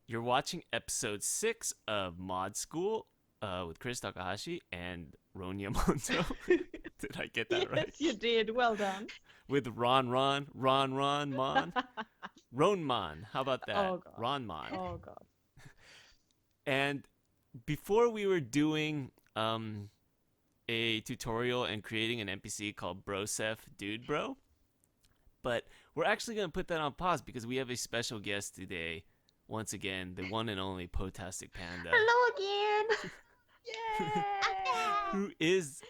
You're watching episode 6 of Mod School with Chris Takahashi and Ronja Monto. Did I get that right? Yes, you did. Well done. With Ron Mon. Ronman. How about that? Oh God. Ronman. Oh God. And before we were doing a tutorial and creating an NPC called Brosef Dude Bro, but we're actually going to put that on pause because we have a special guest today. Once again, the one and only PotasticPanda. Hello again. Yay! Who is,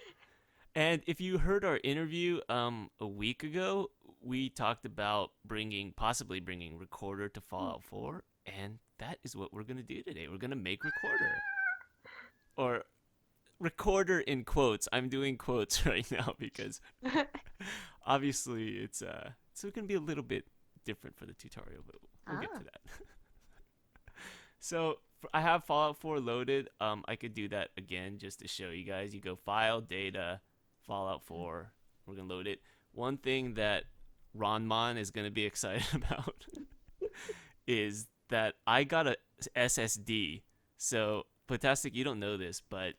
and if you heard our interview a week ago, we talked about possibly bringing Recorder to Fallout 4, and that is what we're going to do today. We're going to make Recorder. Or Recorder in quotes. I'm doing quotes right now because obviously it's going to be a little bit different for the tutorial, but we'll get to that. So I have Fallout 4 loaded. I could do that again just to show you guys. You go File, Data, Fallout 4. We're going to load it. One thing that Ronman is going to be excited about is that I got a SSD. So, Potastic, you don't know this, but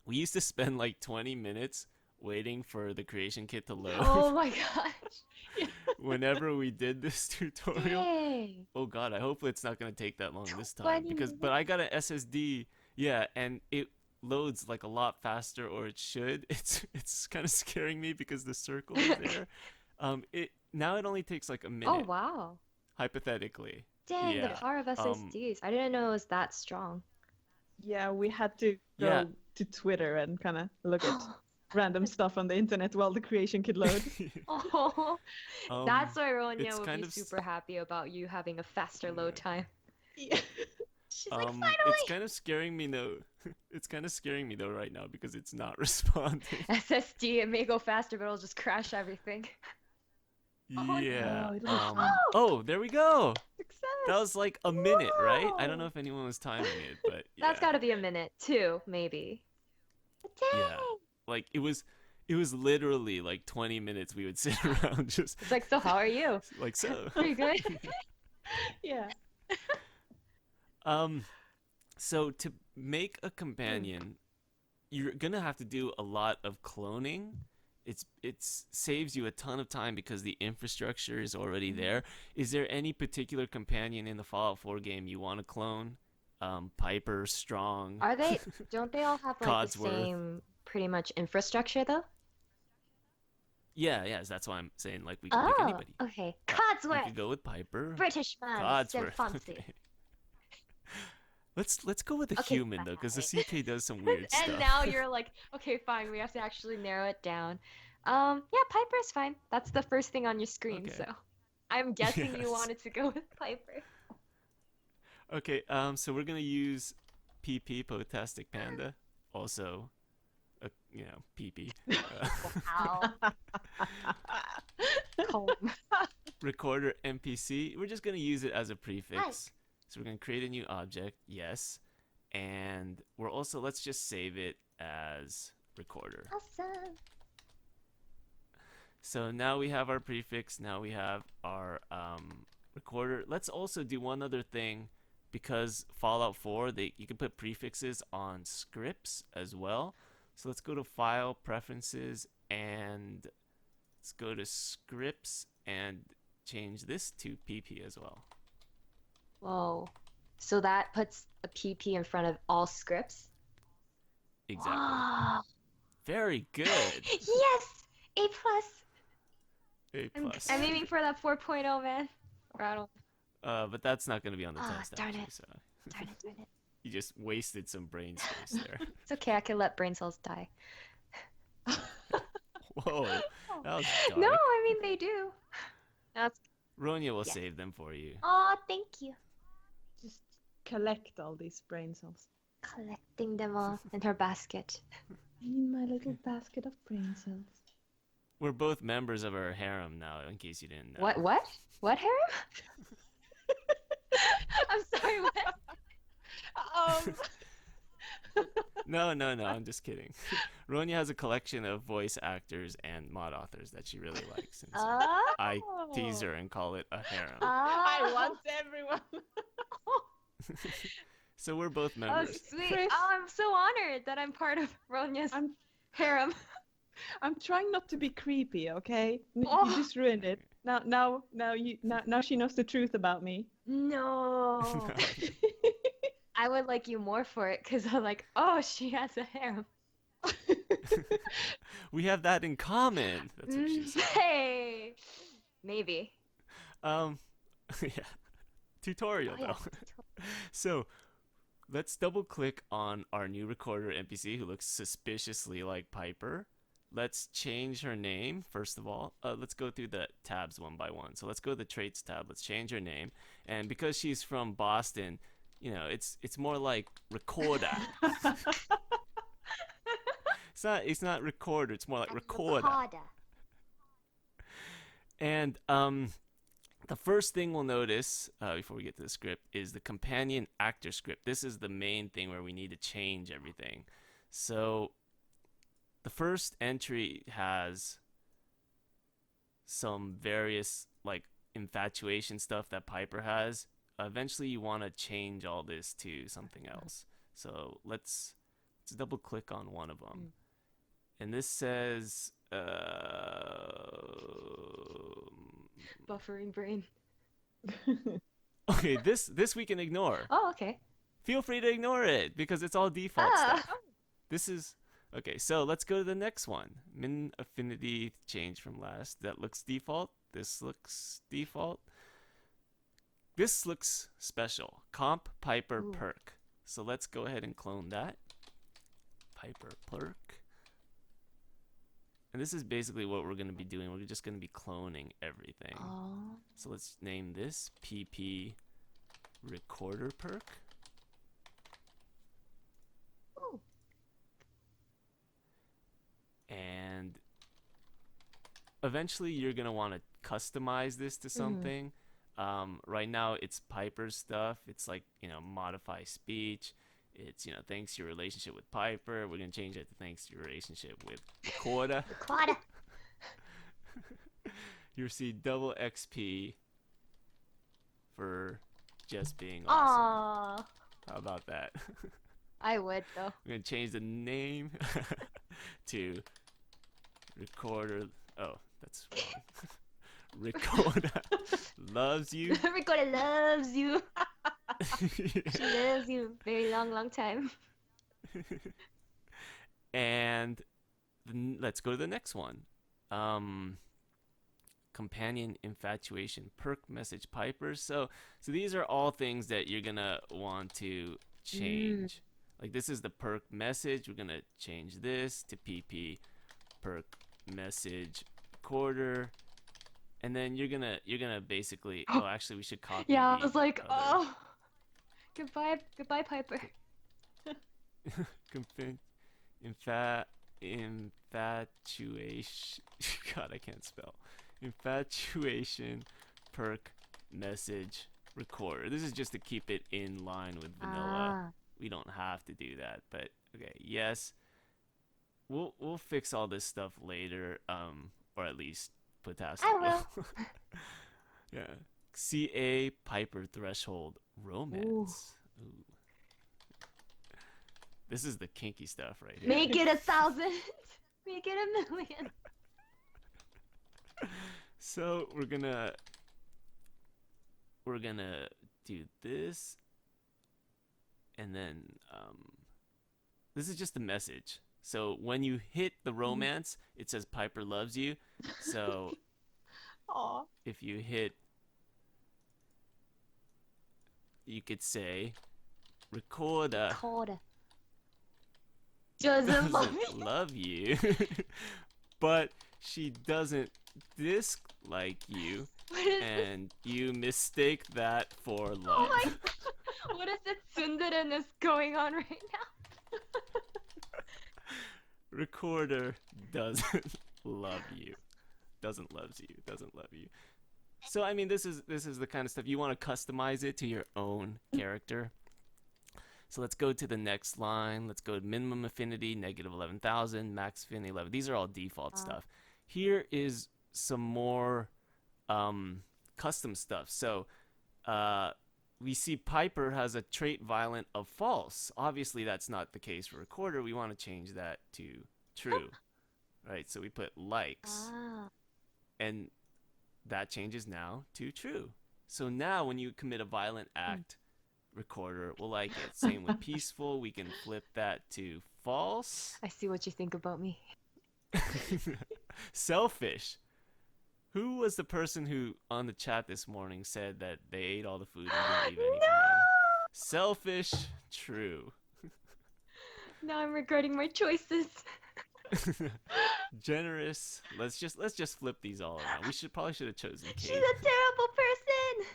we used to spend like 20 minutes waiting for the creation kit to load. Oh my gosh. Whenever we did this tutorial. Dang. Oh god, I hope it's not going to take that long this time but I got an SSD. Yeah, and it loads like a lot faster, or it should. It's kind of scaring me because the circle is there. It only takes like a minute. Oh wow. Hypothetically. Dang, the Yeah. power of SSDs. I didn't know it was that strong. Yeah, we had to Yeah. go to Twitter and kind of look at random stuff on the internet while the creation kit loads. Oh, that's why Ronya it's would kind be of super happy about you having a faster load time. Yeah. She's like, finally! It's kind of scaring me though. It's kind of scaring me though right now because it's not responding. SSD, it may go faster, but it'll just crash everything. Yeah. no, it'll be fine. Oh, there we go. Success! That was like a minute, right? I don't know Whoa. if anyone was timing it, but yeah. That's gotta be a minute, too, maybe. Dang! Yeah. Like it was literally like 20 minutes we would sit around just It's like, so how are you? like so. Are you good? Yeah. So to make a companion, you're gonna have to do a lot of cloning. It saves you a ton of time because the infrastructure is already there. Is there any particular companion in the Fallout 4 game you want to clone? Piper, Strong. Are they? Don't they all have like the Codsworth. same pretty much infrastructure though? Yeah, that's why I'm saying like we can pick Oh, anybody. okay. We Codsworth, could go with Piper. British man, so Codsworth. fancy. Okay. Let's go with a Okay, human though, because the fine. CK does some weird stuff. And now you're like, okay, fine. We have to actually narrow it down. Yeah, Piper's fine. That's the first thing on your screen, Okay. so I'm guessing you Yes. wanted to go with Piper. Okay, so we're gonna use PP PotasticPanda, also, PP. Wow. Calm. Recorder NPC. We're just gonna use it as a prefix. So we're gonna create a new object, yes, and we're also let's just save it as recorder. Awesome. So now we have our prefix. Now we have our recorder. Let's also do one other thing, because Fallout 4, you can put prefixes on scripts as well. So let's go to File, Preferences, and let's go to Scripts and change this to PP as well. Whoa. So that puts a PP in front of all scripts? Exactly. Wow. Very good. Yes! A+. A I'm, plus. I'm aiming for that 4.0, man. Or I don't... But that's not going to be on the test. darn actually, it. so Darn it. you just wasted some brain space there. It's okay, I can let brain cells die. Whoa, that was dark. No, I mean, they do. That's... Ronya will Yes. save them for you. Aw, thank you. Just collect all these brain cells. Collecting them all in her basket. In my little basket of brain cells. We're both members of our harem now, in case you didn't know. What? What harem? I'm sorry, what? Um, No, I'm just kidding. Ronja has a collection of voice actors and mod authors that she really likes, and so Oh. I tease her and call it a harem. I want everyone. So we're both Oh, members. sweet. Chris. Oh, I'm so honored that I'm part of Ronja's I'm harem. I'm trying not to be creepy, okay? Oh. You just ruined it. Now she knows the truth about me. No. I would like you more for it because I'm like, oh, she has a harem. We have that in common. That's what she said. Hey. Maybe. Yeah. Tutorial Oh, yeah. though. So let's double click on our new recorder NPC who looks suspiciously like Piper. Let's change her name first of all. Let's go through the tabs one by one. So let's go to the traits tab. Let's change her name. And because she's from Boston, you know, it's more like recorder. It's not recorder. It's more like recorder. And the first thing we'll notice before we get to the script is the companion actor script. This is the main thing where we need to change everything. So the first entry has some various like infatuation stuff that Piper has. Eventually you want to change all this to something else. So let's double click on one of them. And this says Buffering brain. okay, this we can ignore. Oh, okay. Feel free to ignore it because it's all default stuff. This is okay, so let's go to the next one. Min affinity change from last. That looks default. This looks default. This looks special. Comp Piper Ooh. perk. So let's go ahead and clone that. Piper perk. And this is basically what we're going to be doing. We're just going to be cloning everything. Oh. So let's name this PP recorder perk. Ooh. And eventually you're going to want to customize this to something. Right now it's Piper's stuff. It's like, you know, modify speech. It's, you know, thanks to your relationship with Piper. We're going to change it to thanks to your relationship with Recorda. Recorda. You receive double XP for just being awesome. Aww. How about that? I would though. We're going to change the name to Recorder. Oh, that's wrong. Recorda loves you. Recorda loves you. She loves you. Very long time. And let's go to the next one. Companion infatuation perk message Piper. So these are all things that you're gonna want to change. Like this is the perk message. We're gonna change this to PP perk message recorder. And then you're gonna basically actually we should copy. Yeah, I the was like, other- oh, goodbye, Piper. Infatuation. God, I can't spell. Infatuation perk message recorder. This is just to keep it in line with vanilla. We don't have to do that, but okay. Yes, we'll fix all this stuff later. Or at least Potastic I will. Yeah. CA Piper threshold romance. Ooh. This is the kinky stuff right here. Make it 1,000. Make it 1,000,000. So we're gonna do this, and then this is just a message. So when you hit the romance, it says Piper loves you. So Aw. if you hit, you could say Recorda Recorda doesn't love me. doesn't love you, but she doesn't dislike you, What is this? and you mistake that for love. Oh my god. What is this tsundere-ness going on right now? Recorder doesn't love you. Doesn't love you. So I mean, this is the kind of stuff you want to customize it to your own character. So let's go to the next line. Let's go to minimum affinity, negative 11,000, max affinity 11. These are all default Uh, stuff. Here is some more um, custom stuff. So uh, we see Piper has a trait violent of false. Obviously, that's not the case for Recorder. We want to change that to true, right? So we put likes, ah, and that changes now to true. So now when you commit a violent act, Recorder will like it. Same with peaceful. We can flip that to false. I see what you think about me. Selfish. Who was the person who on the chat this morning said that they ate all the food and didn't leave any for me? Selfish, true. No! Now I'm regretting my choices. Generous. Let's just flip these all around. We should have chosen She's Kate. a terrible person.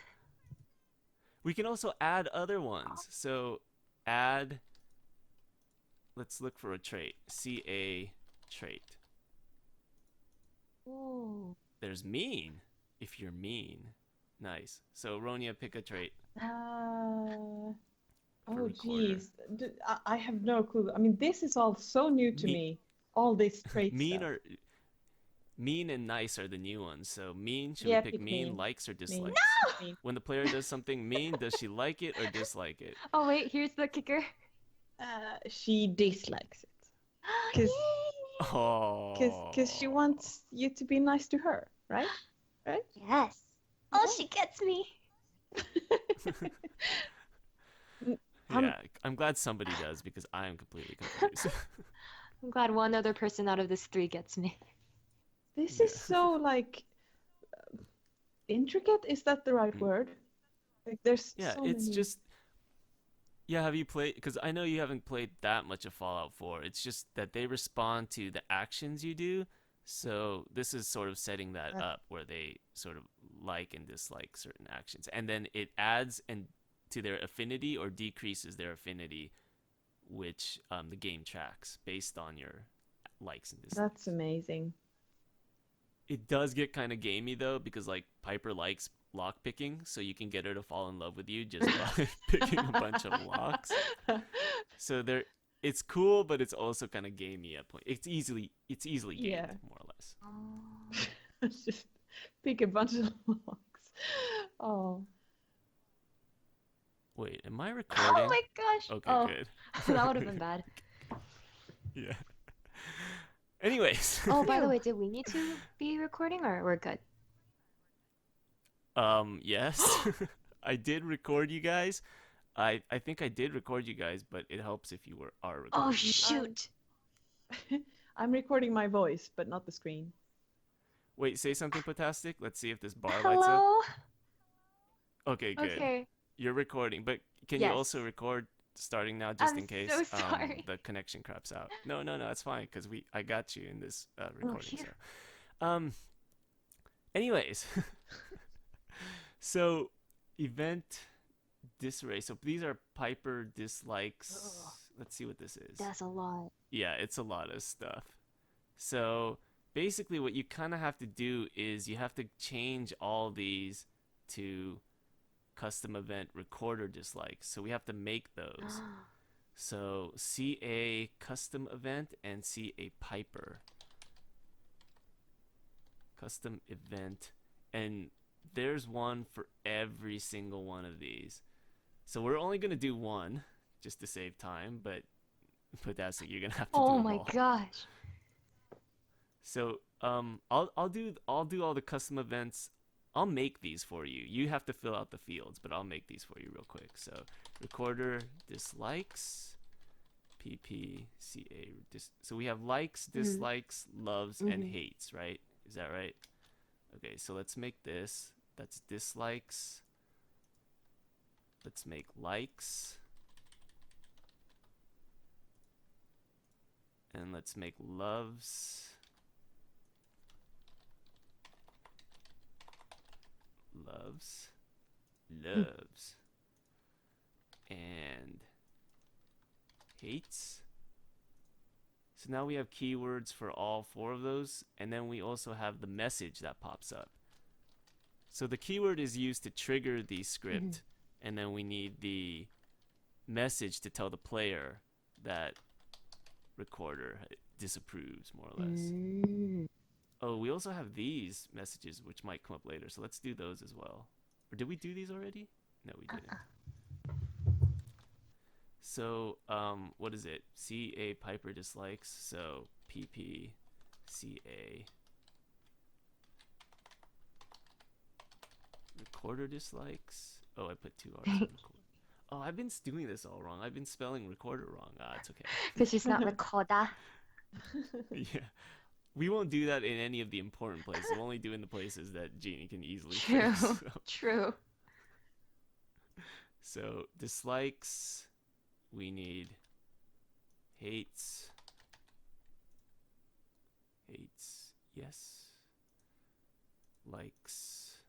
We can also add other ones. So add. Let's look for a trait. CA trait. Ooh. There's mean. If you're mean. Nice. So Ronya, pick a trait Uh, for oh, Recorder. geez. I have no clue. I mean, this is all so new to Me- me. All this trait mean stuff. or mean and nice are the new ones. So mean, should Yeah, we pick pick mean, mean. likes or Mean. dislikes? Mean. When the player does something mean, does she like it or dislike it? Oh wait, here's the kicker. She dislikes it. 'Cause Yay! Because she Oh. wants you to be nice to her, right? Right? Yes. Oh, she gets me. Yeah, I'm glad somebody does because I am completely confused. I'm glad one other person out of this three gets me. This Yeah. is so like intricate. Is that the right Mm. word? Like there's Yeah, so it's many. just yeah, have you played because I know you haven't played that much of Fallout 4. It's just that they respond to the actions you do. So this is sort of setting that Uh, up where they sort of like and dislike certain actions. And then it adds and to their affinity or decreases their affinity, which the game tracks based on your likes and That's dislikes. amazing. It does get kind of gamey though because like Piper likes lock picking, so you can get her to fall in love with you just by picking a bunch of locks. So there, it's cool, but it's also kind of gamey at point. It's easily Yeah. gamed more or less. Oh. Just pick a bunch of locks. Oh. Wait, am I Oh recording? my gosh. Okay, Oh, good. that would have been bad. Yeah. Anyways, Oh, by the Phew. way, did we need to be recording or we're good? yes, I did record you guys. I think I did record you guys, but it helps if you are Oh recording. shoot. I'm recording my voice, but not the screen. Wait, say something, Potastic. Let's see if this bar lights up. Hello? Okay, good. Okay. You're recording, but can you Yes. also record starting now just I'm in case so sorry. the connection craps out? No, that's fine because I got you in this recording. phew. So, anyways, so event disarray. So these are Piper dislikes. Ugh. Let's see what this is. That's a lot. Yeah, it's a lot of stuff. So basically, what you kind of have to do is you have to change all these to custom event recorder dislikes. So we have to make those. So CA custom event and CA Piper custom event, and there's one for every single one of these. So we're only gonna do one just to save time, but that's it. You're gonna have to do Oh them my all. gosh. So I'll do all the custom events. I'll make these for you. You have to fill out the fields, but I'll make these for you real quick. So recorder dislikes, PPCA. So we have likes, dislikes, loves, and hates, right? Is that right? Okay, so let's make this. That's dislikes. Let's make likes. And let's make loves. Loves. And hates. So now we have keywords for all four of those, and then we also have the message that pops up. So the keyword is used to trigger the Mhm. script, and then we need the message to tell the player that recorder disapproves, more or less. Mm. Oh, we also have these messages, which might come up later. So let's do those as well. Or did we do these already? No, we didn't. So, what is it? CA Piper dislikes. So PP CA recorder dislikes. Oh, I put two R's in recorder. Oh, I've been doing this all wrong. I've been spelling recorder wrong. Ah, it's okay. Because she's not recorder. Yeah. We won't do that in any of the important places. We'll only do in the places that Jeannie can easily True. fix. True. So dislikes, we need hates. Hates, yes. Likes.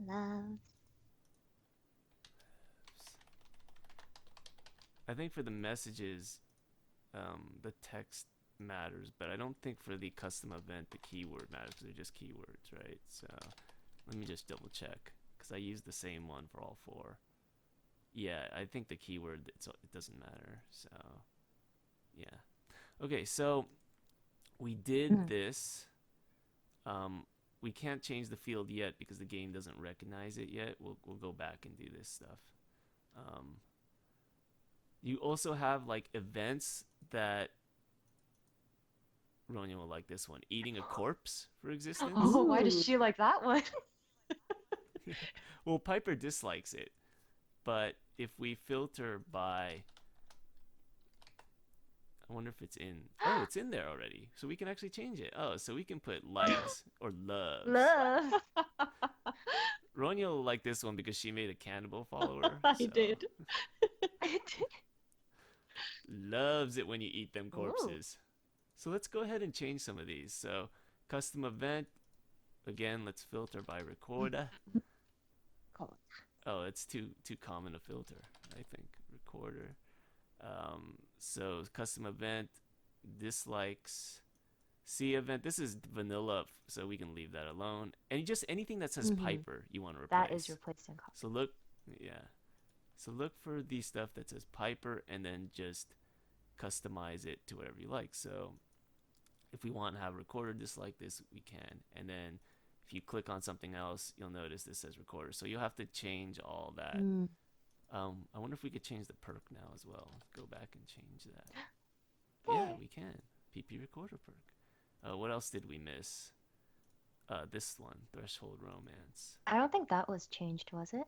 Love. I think for the messages, the text matters, but I don't think for the custom event the keyword matters. They're just keywords, right? So let me just double check because I used the same one for all four. Yeah, I think the keyword it doesn't matter. So yeah, okay. So we did Mm. this. We can't change the field yet because the game doesn't recognize it yet. We'll go back and do this stuff. Um, you also have like events that Ronja will like this one. Eating a corpse, for existence. Oh, why does Ooh. she like that one? Well, Piper dislikes it, but if we filter by, I wonder if it's in. Oh, it's in there already, so we can actually change it. Oh, so we can put likes or loves. Love. Ronja will like this one because she made a cannibal follower. I So did. loves it when you eat them Ooh. corpses. So let's go ahead and change some of these. So custom event, again, let's filter by recorder. Oh, it's too common a filter, I think. Recorder. So custom event, dislikes, C event. This is vanilla, so we can leave that alone. And just anything that says Mhm. Piper, you want to replace. That is replaced in color. So look, yeah. So look for the stuff that says Piper, and then just customize it to whatever you like. So if we want to have recorder dislike this, we can. And then if you click on something else, you'll notice this says recorder. So you'll have to change all that. Mm. I wonder if we could change the perk now as well. Go back and change that. Yeah, we can. PP recorder perk. What else did we miss? This one, threshold romance. I don't think that was changed, was it?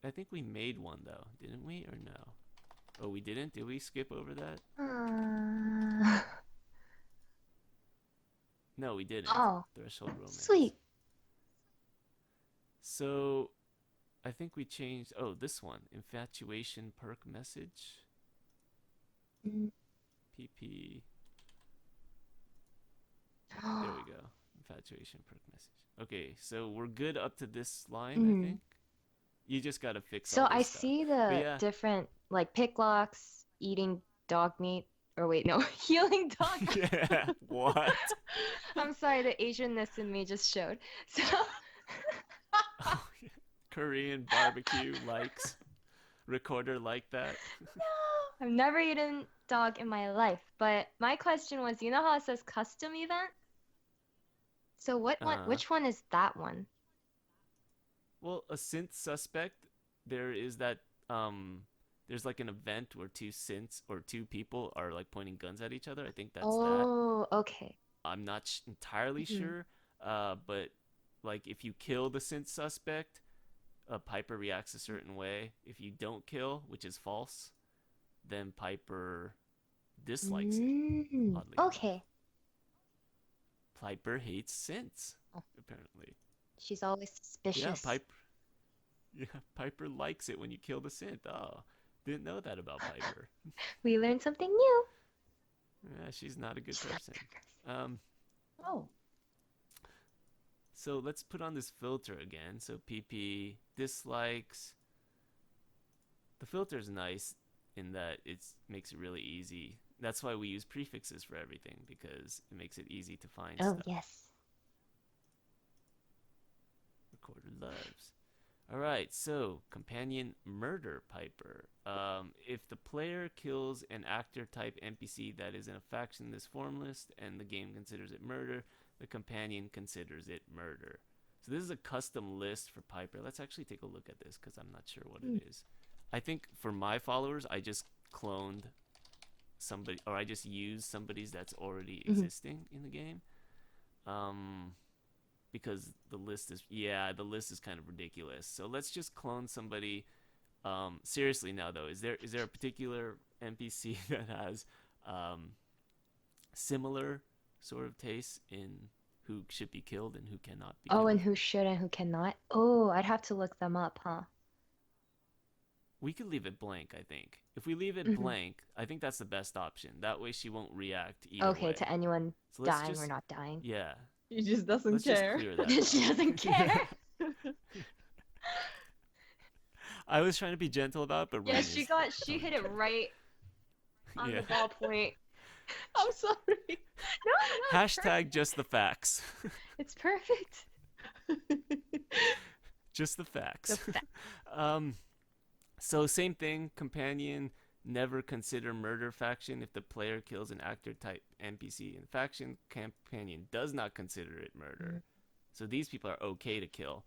I think we made one though, didn't we? Or no? Oh, we didn't? Did we skip over that? No, we didn't. Oh, Threshold romance. sweet. So, I think we changed. Oh, this one. Infatuation perk message. Mm. PP. There we go. Infatuation perk message. Okay, so we're good up to this line, I think. You just gotta fix So all I this stuff. see But the yeah. different, like, pick locks, eating dog meat, or wait, no, healing dog meat. Yeah, what? I'm sorry, the Asianness in me just showed. So, Oh, yeah. Korean barbecue likes. Recorder like that. no, I've never eaten dog in my life. But my question was, you know how it says custom event? So what one, which one is that one? Well, a synth suspect, there is that there's like an event where two synths or two people are like pointing guns at each other. I think that's that. Oh, okay. I'm not entirely Mhm. sure, but like if you kill the synth suspect, Piper reacts a certain way. If you don't kill, which is false, then Piper dislikes it. Mm, Oddly enough. okay. Piper hates synths, Oh. apparently. She's always Yeah, suspicious. Piper likes it when you kill the synth. Oh, didn't know that about Piper. We learned something new. Yeah, she's not a good person. Oh. So let's put on this filter again. So PP dislikes. The filter is nice in that it makes it really easy That's why we use prefixes for everything, because it makes it easy to find Oh, stuff. yes. Recorder loves. All right, so companion murder piper. If the player kills an actor type NPC that is in a faction in this form list and the game considers it murder, the companion considers it murder. So this is a custom list for piper. Let's actually take a look at this because I'm not sure what it is. I think for my followers, I just cloned somebody, or I just used somebody's that's already existing in the game. Because the list is kind of ridiculous. So let's just clone somebody. Seriously now though, is there a particular NPC that has similar sort of tastes in who should be killed and who cannot be Oh, killed? and who should and who cannot? Oh, I'd have to look them up, huh? We could leave it blank, I think. If we leave it blank, I think that's the best option. That way she won't react either Okay, way. to anyone So let's dying or just, not dying. yeah, He just doesn't let's just care. clear that She out. doesn't care. I was trying to be gentle about it, but Yeah, Ren she is hit going it right on Yeah. the ballpoint. I'm sorry. No, it's Hashtag just the facts. It's perfect. Just the facts. The So same thing, companion, never consider murder faction. If the player kills an actor type NPC in faction, companion does not consider it murder. So these people are okay to kill.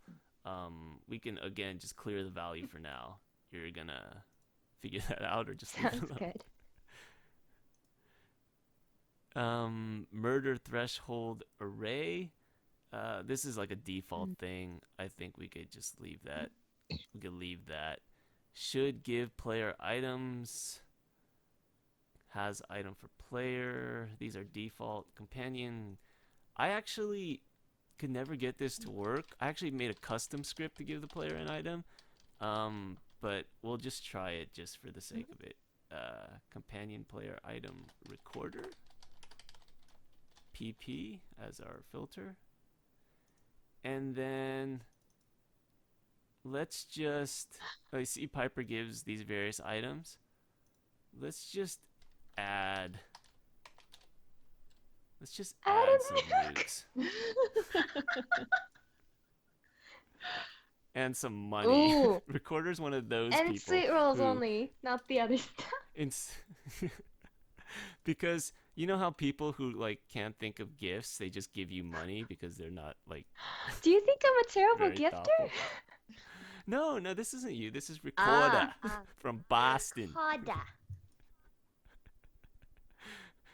We can again just clear the value for now. You're gonna figure that out or just leave it Sounds alone. good. Murder threshold array. This is like a default thing. I think we could just leave that. We could leave that. Should give player items. Has item for player. These are default. Companion. I actually could never get this to work. I actually made a custom script to give the player an item. But we'll just try it just for the sake of it. Companion player item recorder. PP as our filter. And then let's just, I see Piper gives these various items. Let's just add Add some nukes and some money. Ooh. Recorder's one of those And people sweet rolls who only, not the other stuff. because you know how people who like can't think of gifts, they just give you money because they're not like Do you think I'm a terrible very gifter? thoughtful. No, this isn't you. This is Recorder from Boston. Recorder.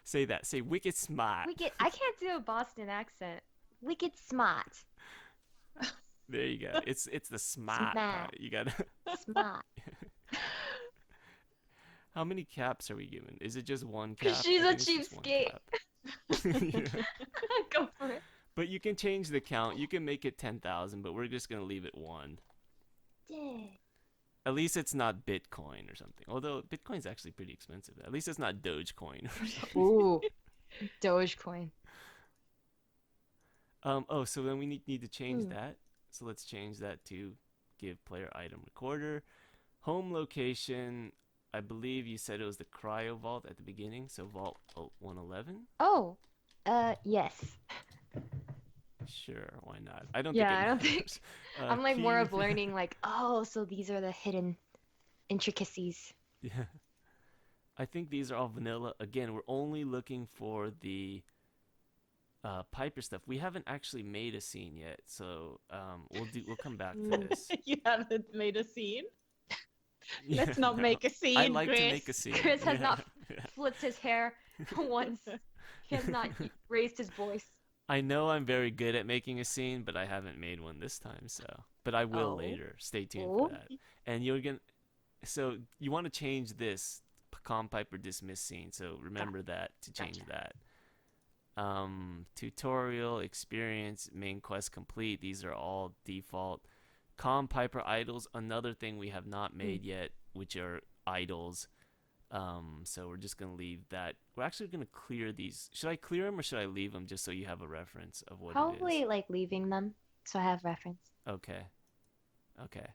Say that. Say wicked smart. I can't do a Boston accent. Wicked smart. There you go. It's the smart Smart. part. You got. Smart. How many caps are we given? Is it just one cap? She's I a think it's just one cheapskate. cap. Yeah. Go for it. But you can change the count. You can make it 10,000, but we're just gonna leave it 1. Dang. At least it's not Bitcoin or something. Although Bitcoin's actually pretty expensive. At least it's not Dogecoin or something. Ooh. Dogecoin. Oh, so then we need to change that. So let's change that to give player item recorder. Home location, I believe you said it was the cryo vault at the beginning, so vault 111. Oh. Yes. Sure, why not? I don't Yeah, think it I don't think- matters. I'm like more key- of learning like, oh, so these are the hidden intricacies. Yeah. I think these are all vanilla. Again, we're only looking for the Piper stuff. We haven't actually made a scene yet, so we'll come back to this. You haven't made a scene? Yeah, Let's not no. make a scene, I like Chris. to make a scene. Chris has Yeah, not yeah. flipped his hair once. He has not raised his voice. I know I'm very good at making a scene, but I haven't made one this time, so. But I will Oh. later. Stay tuned Oh. for that. And you're gonna. So you want to change this Calm Piper dismiss scene. So remember that to change Gotcha. that. Tutorial experience main quest complete. These are all default. Calm Piper idols. Another thing we have not made yet, which are idols. So we're just gonna leave that. We're actually gonna clear these. Should I clear them or should I leave them just so you have a reference of what it Probably is? like leaving them so I have reference. Okay. Okay.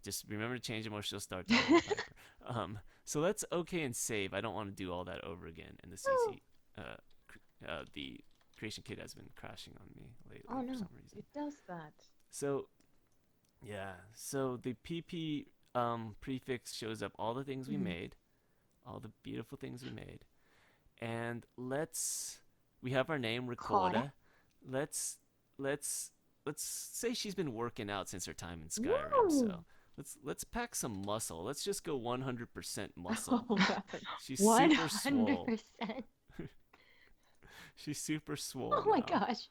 Just remember to change them or she'll start talking about Piper. So let's okay and save. I don't want to do all that over again. And the Woo. CC, the creation kit has been crashing on me lately Oh for no. some reason. It does that. So yeah, so the PP prefix shows up all the things we Mhm. made, all the beautiful things we made, and we have our name Cora. Ricotta. Let's let's let's say she's been working out since her time in Skyrim. Woo. So let's pack some muscle. Let's just go 100% muscle. Oh, man. She's One super hundred swole. percent. She's super swole. Oh my now. gosh.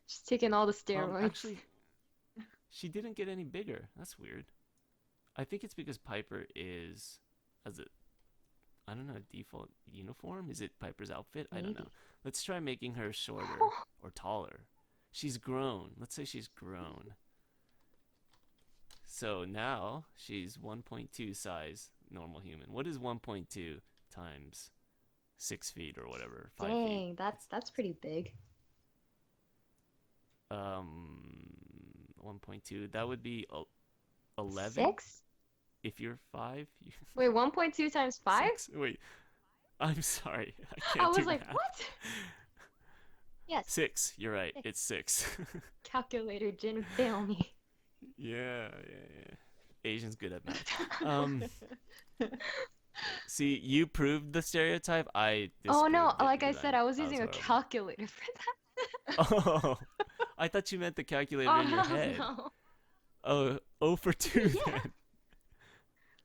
She's taking all the steroids. Actually, she didn't get any bigger. That's weird. I think it's because Piper is as a I don't know, default uniform? Is it Piper's outfit? I don't know. Maybe. Let's try making her shorter or taller. She's grown. Let's say she's grown. So now she's 1.2 size normal human. What is 1.2 times 6 feet or whatever? 5 feet. Dang, that's pretty big. 1.2. That would be 11. 6? If you're 5, you Wait, 1.2 times 5? 6. Wait, I'm sorry. I I can't was do like, math. what? Yes, 6. You're right. Six. It's 6. calculator didn't fail me. Yeah. Asian's good at math. See, you proved the stereotype. I Oh no, disproved it like I because said, I was I using a horrible. calculator for that. Oh, I thought you meant the calculator Oh in your hell head. no. Oh, 0 for 2 Yeah. then.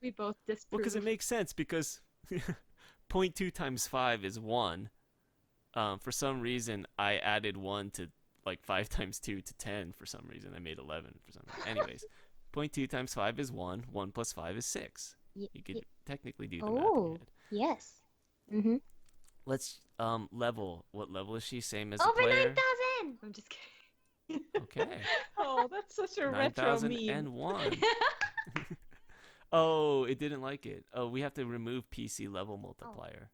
We both Well, disproved. because it makes sense because 0.2 times 5 is 1. For some reason, I added 1 to like 5 times 2 to 10 for some reason. I made 11 for some reason. Anyways, 0.2 times 5 is 1. 1 plus 5 is 6. Y- You could y- technically do the math in your Oh, head. yes. Mm-hmm. Let's level. What level is she? Same as the Over player? 9,000! I'm just kidding. Okay. Oh, that's such a retro meme. 9001. Oh, it didn't like it. Oh, we have to remove PC level multiplier.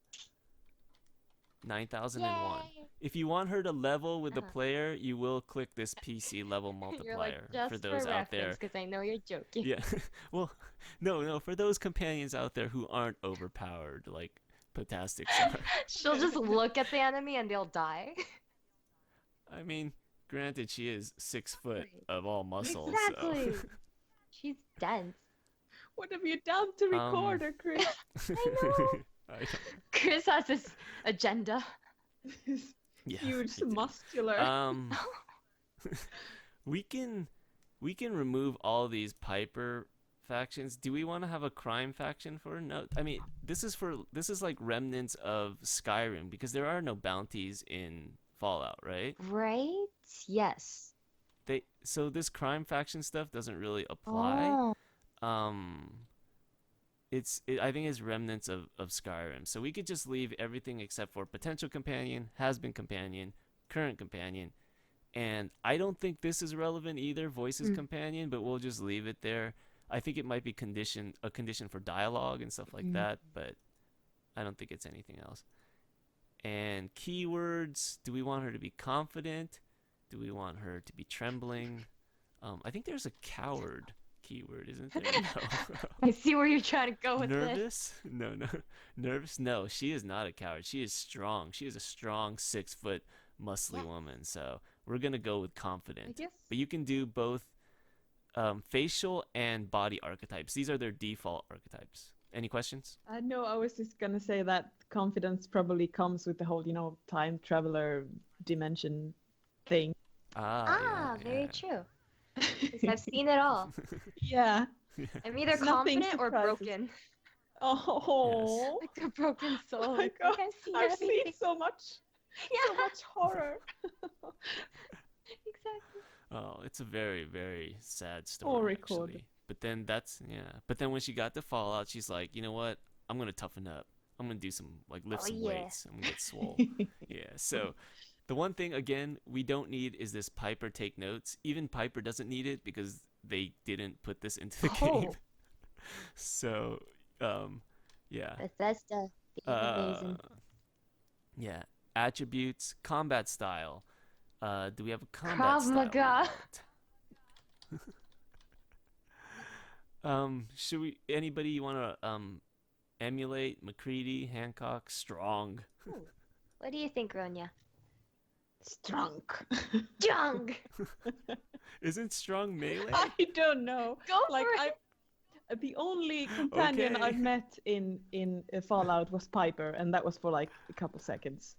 9001. Yay! If you want her to level with the Uh-huh. player, you will click this PC level You're like, multiplier just for those out there. reference, because I know you're joking. Yeah. Well, no, for those companions out there who aren't overpowered like Potastics are. She'll just look at the enemy and they'll die. I mean, granted, she is 6 foot Right. of all muscle, Exactly. so. She's dense. What have you done to record her, Chris? I know. I don't- Chris has his agenda. yeah, Huge, I do. muscular. We can remove all these Piper factions. Do we want to have a crime faction for her? No. I mean, this is like remnants of Skyrim because there are no bounties in Fallout, right? Right? Yes. So this crime faction stuff doesn't really apply. Oh. I think it's remnants of Skyrim. So we could just leave everything except for potential companion, has been companion, current companion, and I don't think this is relevant either, voices companion, but we'll just leave it there. I think it might be a condition for dialogue and stuff like that, but I don't think it's anything else. And keywords, do we want her to be confident? Do we want her to be trembling? I think there's a coward keyword, isn't there? No. I see where you're trying to go with this. Nervous? No. Nervous? No, she is not a coward. She is strong. She is a strong 6 foot muscly Yes. woman. So we're gonna go with confident. guess. But you can do both facial and body archetypes. These are their default archetypes. Any questions? No, I was just gonna say that confidence probably comes with the whole, time traveler dimension thing. Ah, Yeah, very yeah. true. 'Cause I've seen it all. Yeah. I'm either Nothing confident or surprises. broken. Oh. Like a broken soul. Oh my It's God. like I've seen I've seen everything. so much Yeah, horror. exactly. Oh, it's a very, very sad story, Or record. actually. But then But then when she got to Fallout, she's like, you know what? I'm gonna toughen up. I'm gonna do some lift Oh, some yeah. weights. I'm gonna get swole. Yeah. So the one thing again we don't need is this Piper take notes. Even Piper doesn't need it because they didn't put this into the game. Oh. So yeah. Bethesda, the amazing. Yeah. Attributes, combat style. Do we have a combat Krav style? or Maga. not? Should we? Anybody you want to Emulate, McCready, Hancock, Strong. Ooh. What do you think, Ronja? Strong. Strong! Isn't Strong melee? I don't know. Go Like for it! the only companion Okay. I've met in Fallout was Piper, and that was for like a couple seconds.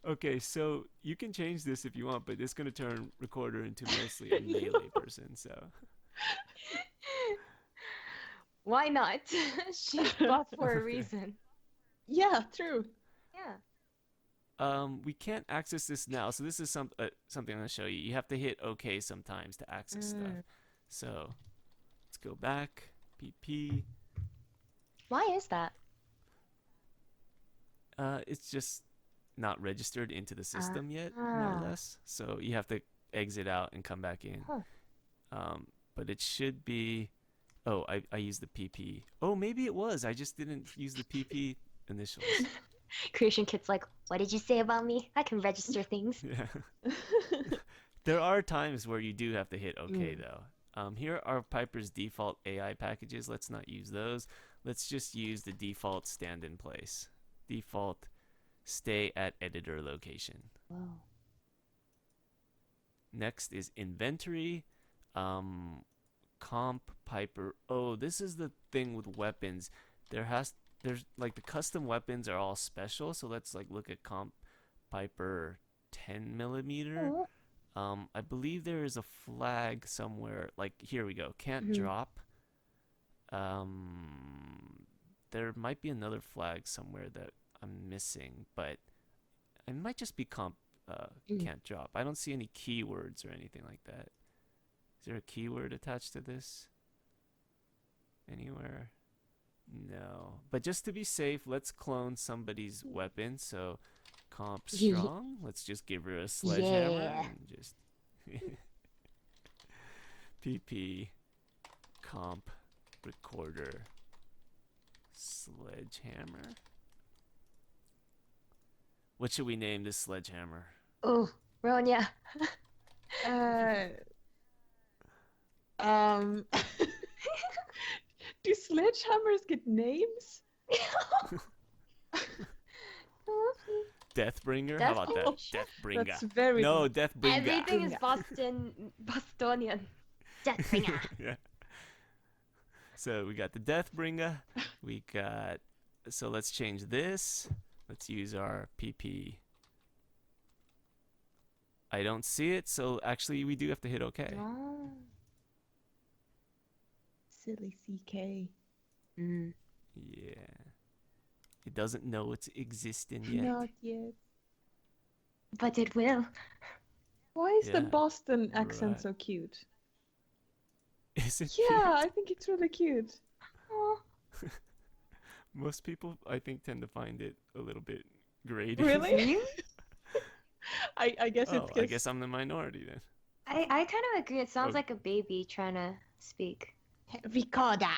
Okay, so you can change this if you want, but it's gonna turn Recorder into mostly a melee person. So Why not? She's buff for a reason. Yeah, true. Yeah. we can't access this now. So this is something I'm gonna show you. You have to hit OK sometimes to access stuff. So let's go back. PP. Why is that? It's just not registered into the system yet, more or less. So you have to exit out and come back in. Huh. But it should be. Oh, I used the PP. Oh, maybe it was. I just didn't use the PP initials. Creation Kit's like, what did you say about me? I can register things. Yeah. There are times where you do have to hit OK though. Here are Piper's default AI packages. Let's not use those. Let's just use the default stand in place. Default stay at editor location. Whoa. Next is inventory. Comp Piper. Oh, this is the thing with weapons. There's like the custom weapons are all special. So let's like look at Comp Piper 10 millimeter. I believe there is a flag somewhere. Like here we go. Can't drop. There might be another flag somewhere that I'm missing, but it might just be comp can't drop. I don't see any keywords or anything like that. Is there a keyword attached to this? Anywhere? No. But just to be safe, let's clone somebody's weapon. So comp strong. Let's just give her a sledgehammer and just PP comp recorder sledgehammer. What should we name this sledgehammer? Oh, Ronja. Do sledgehammers get names? Deathbringer? How about that? Deathbringer. That's very No, good. Deathbringer. Everything is Bostonian. Deathbringer. Yeah. So we got the Deathbringer. We got. So let's change this. Let's use our PP. I don't see it, so actually we do have to hit OK. Oh. Silly CK. Yeah. It doesn't know it's existing yet. Not yet. But it will. Why is the Yeah, Boston accent right. so cute? Is it Yeah, cute? I think it's really cute. Oh. Most people, I think, tend to find it a little bit grating. Really? I guess Oh, it's 'cause I guess I'm the minority then. I kind of agree. It sounds Oh. like a baby trying to speak. Ricotta.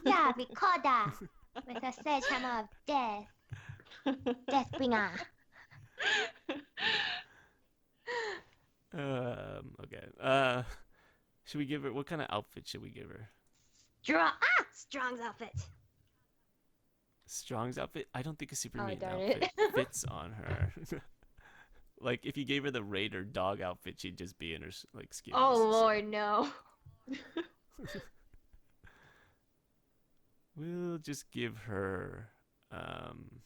Yeah, recorder with a sledgehammer of death. Deathbringer. Okay. Should we give her? What kind of outfit should we give her? Strong's outfit. Strong's outfit? I don't think a super mutant darn outfit it. fits on her. Like if you gave her the Raider dog outfit, she'd just be in her like skins. Oh Lord, no. We'll just give her an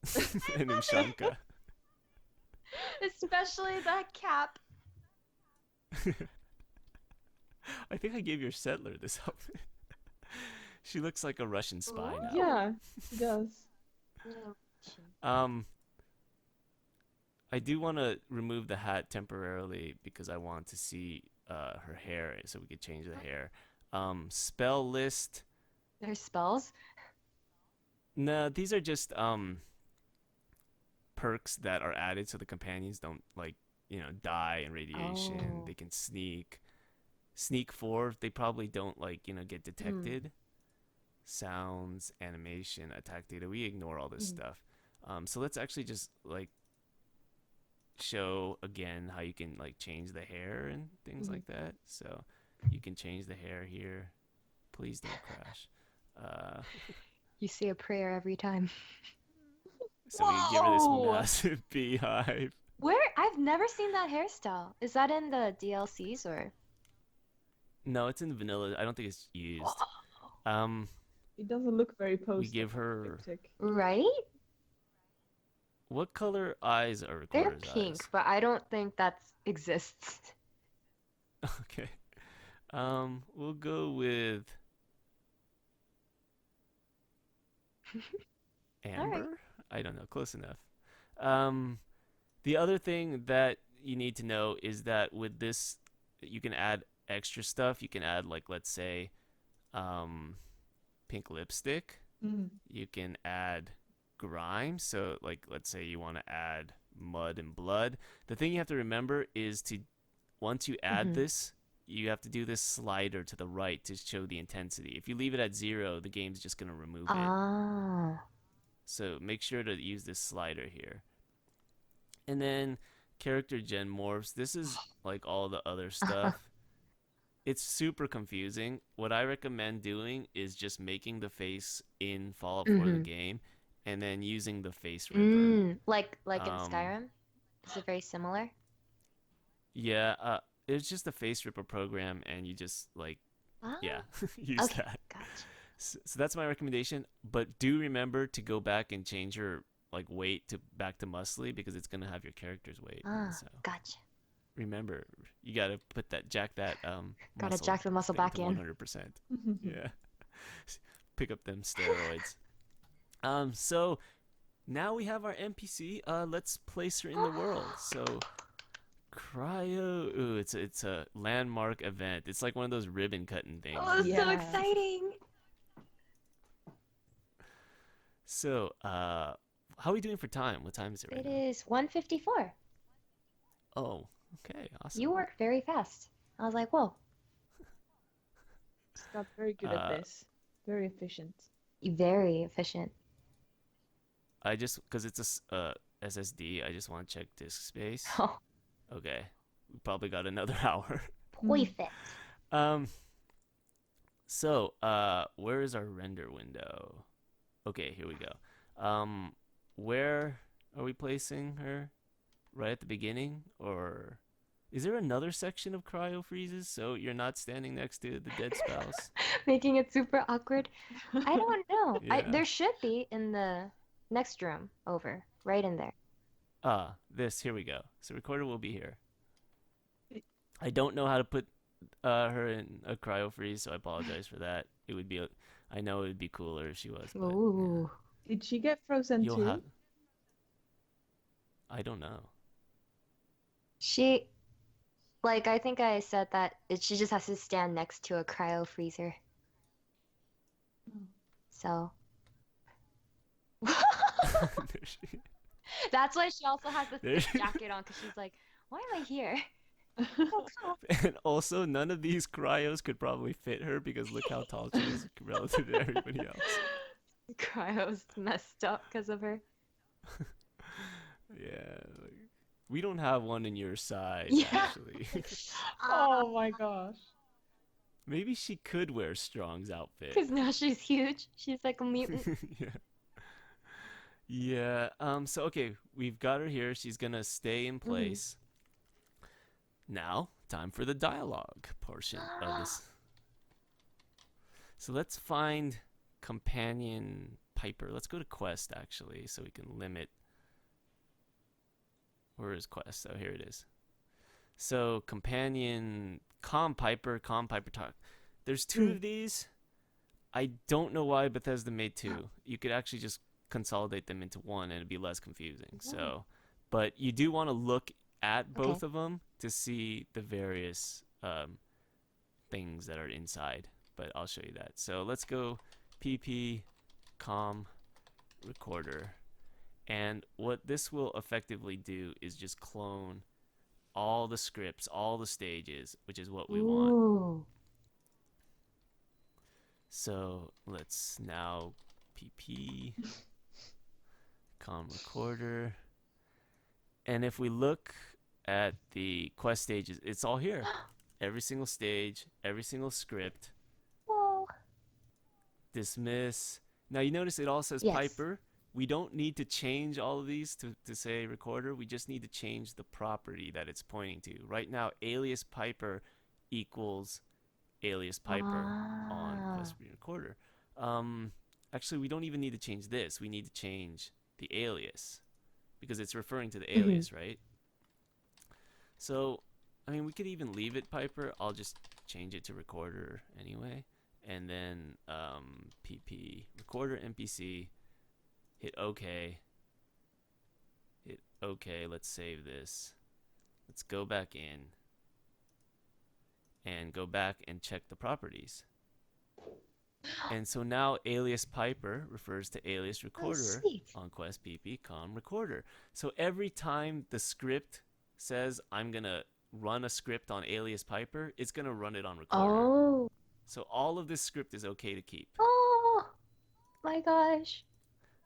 Ushanka. Especially that cap. I think I gave your settler this outfit. She looks like a Russian spy now. Yeah, she does. I do want to remove the hat temporarily because I want to see her hair, so we could change the hair. Spell list. There's spells. No, these are just perks that are added so the companions don't die in radiation. Oh. They can sneak 4. They probably don't get detected. Sounds, animation, attack data. We ignore all this stuff. So let's actually just show again how you can change the hair and things like that. So you can change the hair here, Please don't crash. Uh, You say a prayer every time. so we give her this Whoa! massive beehive. Where? I've never seen that hairstyle. Is that in the DLCs or? No, it's in vanilla. I don't think it's used. Whoa. Um, It doesn't look very we give her post-apocalyptic. Right? what color eyes are They're recorder's pink, eyes? but I don't think that exists. Okay. We'll go with All right. amber. I don't know. Close enough. Um, the other thing that you need to know is that with this, you can add extra stuff. You can add like let's say, um, pink lipstick. Mm. You can add grime. So like let's say you want to add mud and blood. The thing you have to remember is to once you add Mhm. this, you have to do this slider to the right to show the intensity. If you leave it at 0, the game's just going to remove it. Ah. So make sure to use this slider here. And then character Jen Morphs. This is like all the other stuff. It's super confusing. What I recommend doing is just making the face in Fallout 4 the Mhm. game and then using the face ripper. Like in Um, Skyrim? Is it very similar? yeah, it's just a face ripper program and you just like Ah. yeah, use Okay. that. Gotcha. So that's my recommendation. But do remember to go back and change your like weight to back to muscly because it's gonna have your character's weight. Ah. So Gotcha. remember, you gotta put that jack that Gotta muscle jack the muscle thing back to in. 100%. Yeah, pick up them steroids. So now we have our NPC. Let's place her in the world. So cryo. Ooh, it's a landmark event. It's like one of those ribbon cutting things. Oh, so Yeah. exciting! So, how are we doing for time? What time is it right It now? is 1:54. Oh, okay, awesome. You work very fast. I was like, whoa, She's got very good at Uh, this. Very efficient. very efficient. I just because it's a SSD, I just want to check disk space. Oh, Okay, we probably got another hour. perfect. Um, so where is our render window? Okay, here we go. Where are we placing her? Right at the beginning, or is there another section of cryo freezes so you're not standing next to the dead spouse? Making it super awkward. I don't know. Yeah. There should be in the next room over, right in there. Here we go. So recorder will be here. I don't know how to put her in a cryo freeze, so I apologize for that. It would be, I know it would be cooler if she was, but yeah. Ooh. Did she get frozen You'll too? have. I don't know. She, like, I think I said that she just has to stand next to a cryo freezer. Oh. So. There she- That's why she also has the There thick she- jacket on, because she's like, why am I here? And also, none of these cryos could probably fit her because look how tall she is relative to everybody else. Cryo's messed up because of her. Yeah, like, we don't have one in your size, Yeah. actually. Oh my gosh. Maybe she could wear Strong's outfit. Because now she's huge. She's like a mutant. Yeah. Yeah. So okay, we've got her here. She's gonna stay in place. Now, time for the dialogue portion of this. So let's find companion Piper. Let's go to quest actually, so we can limit. Where is quest? Oh, here it is. So companion Piper talk. There's two of these. I don't know why Bethesda made two. You could actually just consolidate them into one and it'd be less confusing. So, but you do want to look at both of them to see the various things that are inside. But I'll show you that. So let's go pp com recorder. And what this will effectively do is just clone all the scripts, all the stages, which is what we want. Ooh. So let's now pp com recorder. And if we look at the quest stages, it's all here. Every single stage, every single script. Whoa. dismiss. Now you notice it all says Yes. Piper. We don't need to change all of these to say recorder. We just need to change the property that it's pointing to. Right now, alias Piper equals alias Piper on Ah. Quest Recorder. Um, Actually, we don't even need to change this. We need to change the alias because it's referring to the Mhm. alias, right? So, I mean, we could even leave it Piper. I'll just change it to recorder anyway. And then pp recorder npc, hit OK. Hit OK. Let's save this. Let's go back in and go back and check the properties. And so now alias Piper refers to alias Oh, recorder sweet. on Quest PP com recorder. So every time the script says I'm going to run a script on alias Piper, it's going to run it on recorder. Oh. So all of this script is okay to keep. Oh my gosh.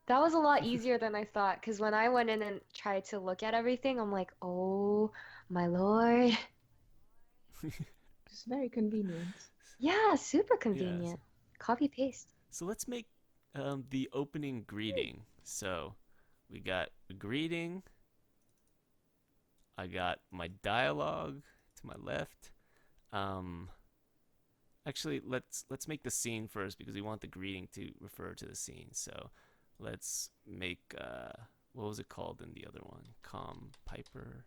That was a lot easier than I thought, because when I went in and tried to look at everything, I'm like, oh my lord. It's very convenient. Yeah, super Yes. convenient. Copy paste. So let's make the opening greeting. So we got a greeting. I got my dialogue to my left. Um, Actually, let's make the scene first because we want the greeting to refer to the scene. So let's make what was it called in the other one? Piper.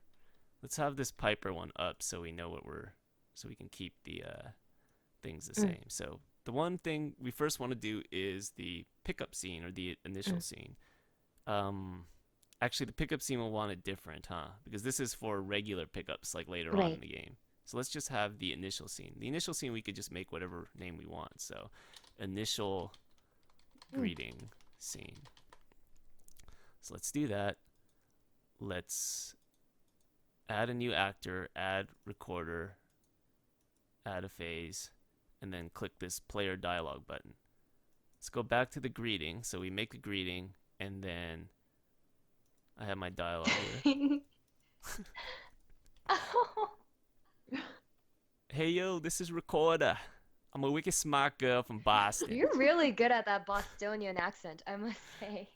Let's have this Piper one up so we know what we're so we can keep the things the Mm, same. So the one thing we first want to do is the pickup scene or the initial mm. scene. Um, Actually, the pickup scene will want it different, huh? Because this is for regular pickups like later on in Right. the game. So let's just have the initial scene. The initial scene we could just make whatever name we want. So initial Mm. greeting scene. So let's do that. Let's add a new actor, add recorder, add a phase, and then click this player dialog button. Let's go back to the greeting. So we make a greeting, and then I have my dialogue here. Oh, Hey yo, this is Recorder. I'm a wicked smart girl from Boston. you're really good at that Bostonian accent, I must say.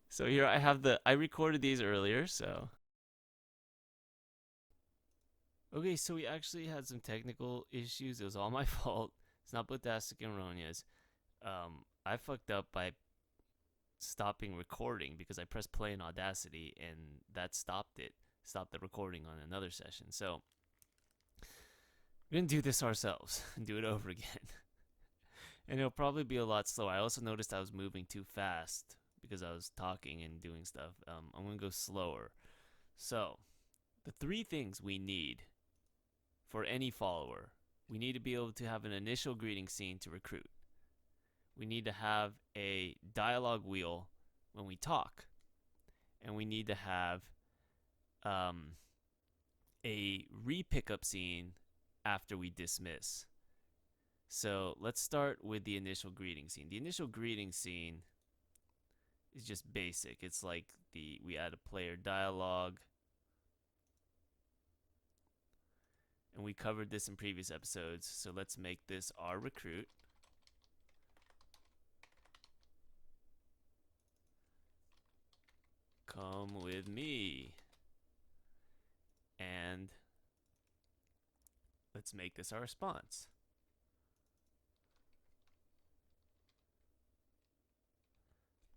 So here I recorded these earlier, so. Okay, so we actually had some technical issues. It was all my fault. It's not Botastic and Ronja's. I fucked up by stopping recording because I pressed play in Audacity and that stopped it. Stopped the recording on another session. So we're gonna do this ourselves and do it over again. And it'll probably be a lot slower. I also noticed I was moving too fast because I was talking and doing stuff. I'm gonna go slower. So the three things we need for any follower: we need to be able to have an initial greeting scene to recruit. We need to have a dialogue wheel when we talk, and we need to have um, a re-pickup scene after we dismiss. So let's start with the initial greeting scene. The initial greeting scene is just basic. It's like we add a player dialogue, and we covered this in previous episodes. So let's make this our recruit. Come with me. And let's make this our response.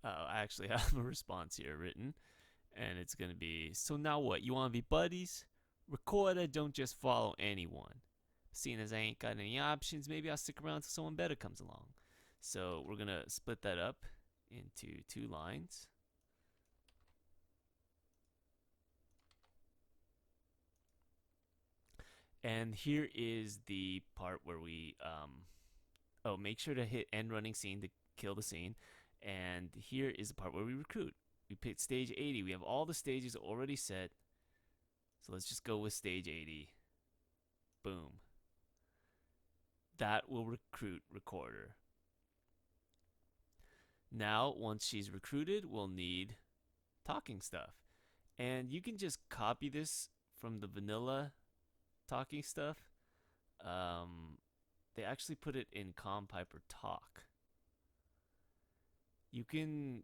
I actually have a response here written, and it's going to be, so now what? You want to be buddies? Recorder don't just follow anyone. Seeing as I ain't got any options, maybe I'll stick around till someone better comes along. So we're going to split that up into 2 lines. And here is the part where we, make sure to hit end running scene to kill the scene. And here is the part where we recruit. We pick stage 80. We have all the stages already set. So let's just go with stage 80. Boom. That will recruit recorder. Now, once she's recruited, we'll need talking stuff. And you can just copy this from the vanilla talking stuff. They actually put it in Piper Talk. You can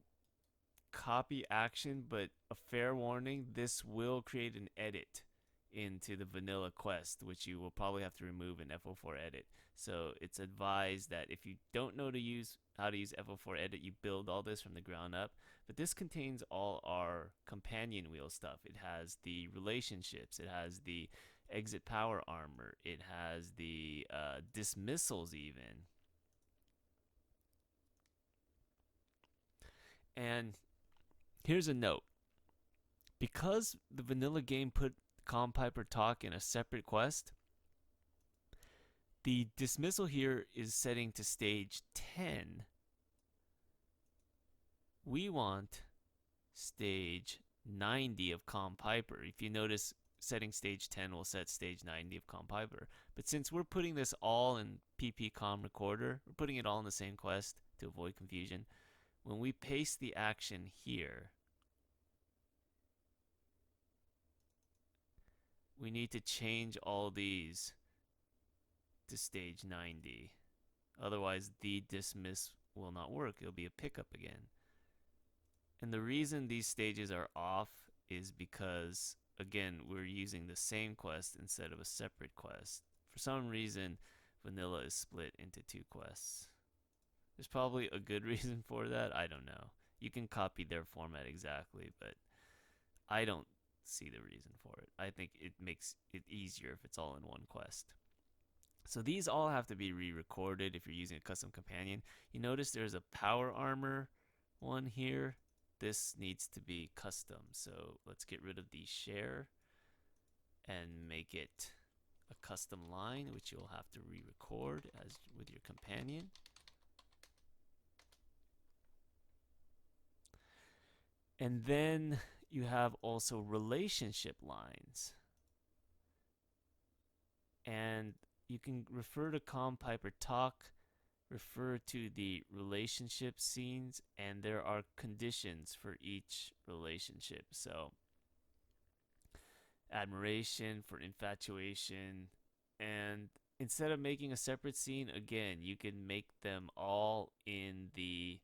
copy action, but a fair warning, this will create an edit into the vanilla quest, which you will probably have to remove in F04 edit. So it's advised that if you don't know how to use F04 edit, you build all this from the ground up. But this contains all our companion wheel stuff. It has the relationships, it has the exit power armor, it has the dismissals even. And here's a note. Because the vanilla game put Calm Piper Talk in a separate quest, the dismissal here is setting to stage 10. We want stage 90 of Calm Piper. If you notice, setting stage 10 will set stage 90 of Calm Piper. But since we're putting this all in PP Calm Recorder, we're putting it all in the same quest to avoid confusion. When we paste the action here, we need to change all these to stage 90. Otherwise, the dismiss will not work. It'll be a pickup again. And the reason these stages are off is because, again, we're using the same quest instead of a separate quest. For some reason, vanilla is split into two quests. There's probably a good reason for that. I don't know. You can copy their format exactly, but I don't see the reason for it. I think it makes it easier if it's all in one quest. So these all have to be re-recorded if you're using a custom companion. You notice there's a power armor one here. This needs to be custom. So let's get rid of the share and make it a custom line, which you'll have to re-record as with your companion. And then you have also relationship lines. And you can refer to Calm Piper Talk, refer to the relationship scenes, and there are conditions for each relationship. So, admiration, for infatuation, and instead of making a separate scene, again, you can make them all in the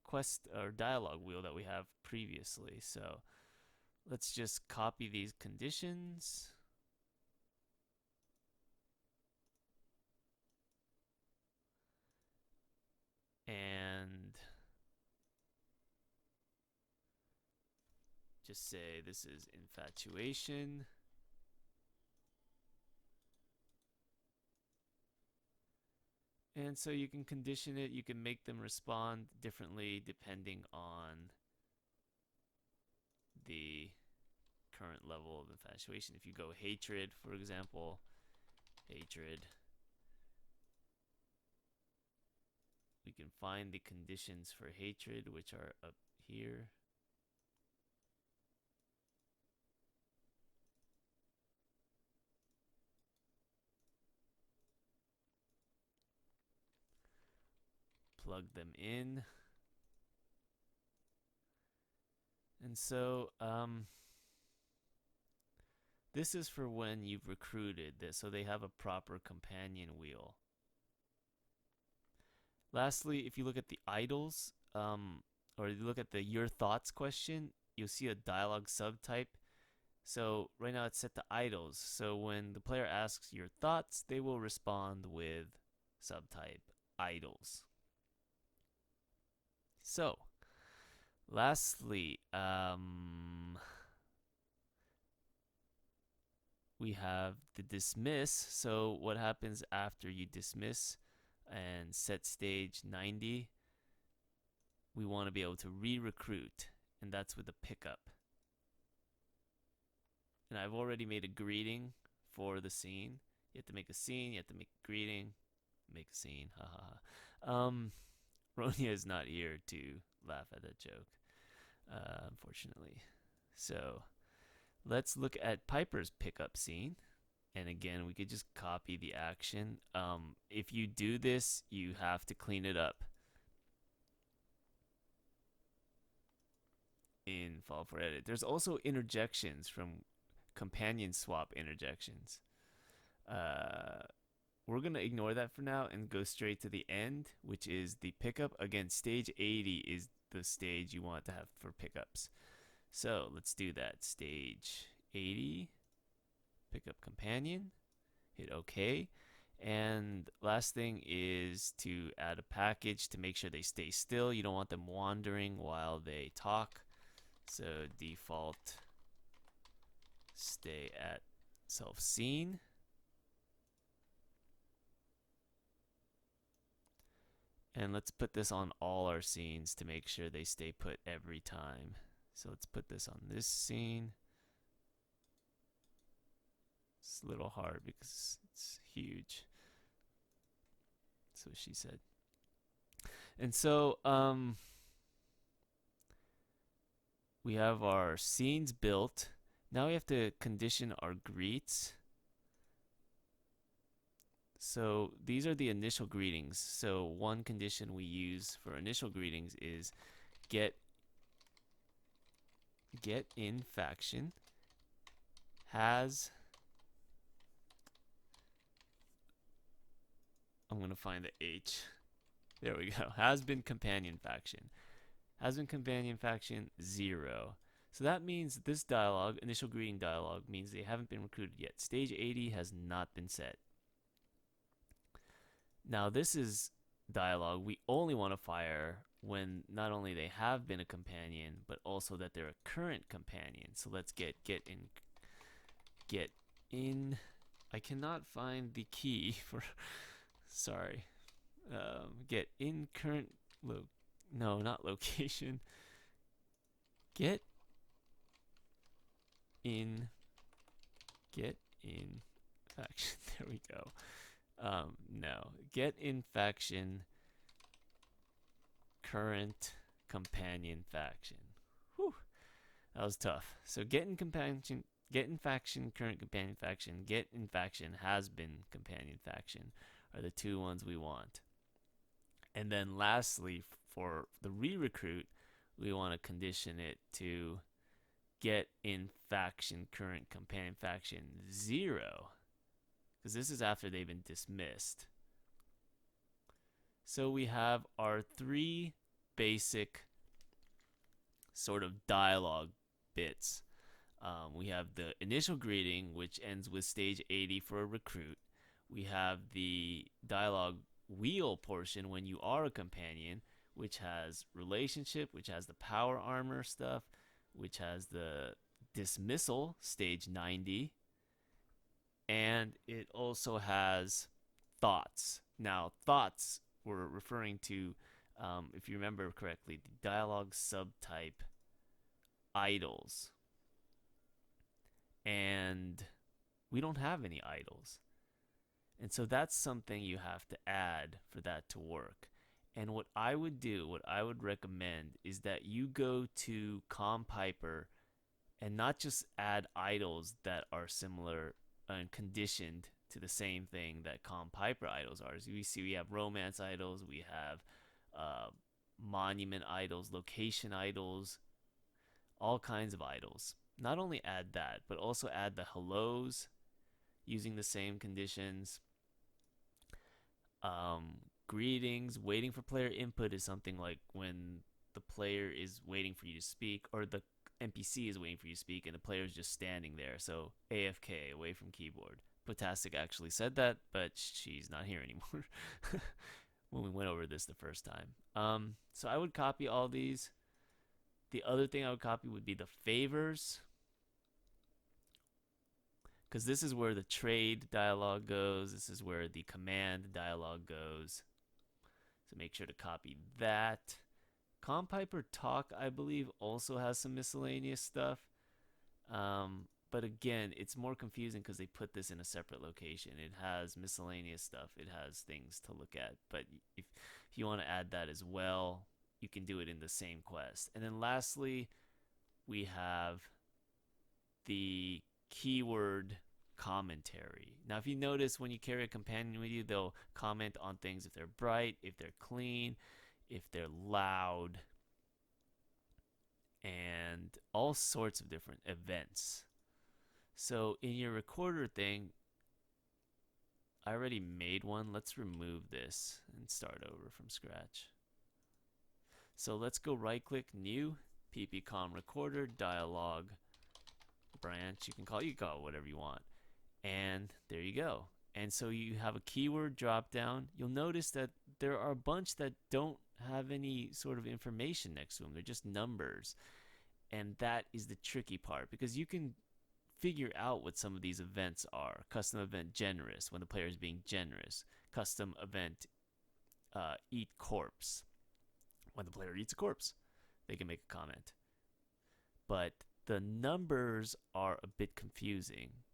quest or dialogue wheel that we have previously. So, let's just copy these conditions. And just say this is infatuation. And so you can condition it, you can make them respond differently depending on the current level of infatuation. If you go hatred, for example, hatred, we can find the conditions for hatred, which are up here. Plug them in. And so this is for when you've recruited this, so they have a proper companion wheel. Lastly, if you look at the idols, or you look at the your thoughts question, you'll see a dialogue subtype. So right now it's set to idols. So when the player asks your thoughts, they will respond with subtype idols. So lastly, we have the dismiss. So what happens after you dismiss and set stage 90? We want to be able to re-recruit, and that's with the pickup. And I've already made a greeting for the scene. You have to make a scene, you have to make a greeting, make a scene, haha. Ronja is not here to laugh at that joke, unfortunately. So let's look at Piper's pickup scene. And again, we could just copy the action. If you do this, you have to clean it up in Fall for Edit. There's also interjections from companion swap interjections. we're going to ignore that for now and go straight to the end, which is the pickup. Again, stage 80 is the stage you want to have for pickups. So let's do that. Stage 80, pickup companion, hit OK. And last thing is to add a package to make sure they stay still. You don't want them wandering while they talk. So default stay at self seen. And let's put this on all our scenes to make sure they stay put every time. So let's put this on this scene. It's a little hard because it's huge. That's what she said. And so we have our scenes built. Now we have to condition our greets. So these are the initial greetings. So one condition we use for initial greetings is get in faction has, I'm going to find the H. There we go. Has been companion faction. Has been companion faction 0. So that means this dialogue, initial greeting dialogue, means they haven't been recruited yet. Stage 80 has not been set. Now this is dialogue we only want to fire when not only they have been a companion, but also that they're a current companion. So let's get in. I cannot find the key for, sorry. Get in current, no, not location. Get in faction. There we go. No, get in faction current companion faction. Whew, that was tough. So get in faction current companion faction, get in faction has been companion faction are the two ones we want. And then lastly, for the re-recruit, we want to condition it to get in faction current companion faction 0, because this is after they've been dismissed. So we have our 3 basic sort of dialogue bits. We have the initial greeting, which ends with stage 80 for a recruit. We have the dialogue wheel portion when you are a companion, which has relationship, which has the power armor stuff, which has the dismissal, stage 90, and it also has thoughts. Now, thoughts we're referring to, if you remember correctly, the dialogue subtype idols. And we don't have any idols. And so that's something you have to add for that to work. And what I would do, what I would recommend, is that you go to ComPiper and not just add idols that are similar and conditioned to the same thing that ComPiper idols are. As we see, we have romance idols, we have monument idols, location idols, all kinds of idols. Not only add that, but also add the hellos using the same conditions. Greetings, waiting for player input is something like when the player is waiting for you to speak, or the NPC is waiting for you to speak and the player is just standing there. So AFK, away from keyboard. Potastic actually said that, but she's not here anymore when we went over this the first time. So I would copy all these. The other thing I would copy would be the favors, because this is where the trade dialogue goes. This is where the command dialogue goes. So make sure to copy that. ComPiper Talk, I believe, also has some miscellaneous stuff. But again, it's more confusing because they put this in a separate location. It has miscellaneous stuff. It has things to look at. But if you want to add that as well, you can do it in the same quest. And then lastly, we have the keyword commentary. Now, if you notice, when you carry a companion with you, they'll comment on things if they're bright, if they're clean, if they're loud, and all sorts of different events. So in your recorder thing, I already made one. Let's remove this and start over from scratch. So let's go right click, new, ppcom recorder, dialog branch. You can call it whatever you want. And there you go. And so you have a keyword drop down. You'll notice that there are a bunch that don't have any sort of information next to them. They're just numbers. And that is the tricky part, because you can figure out what some of these events are. Custom event generous, when the player is being generous. Custom event eat corpse, when the player eats a corpse. They can make a comment. But the numbers are a bit confusing.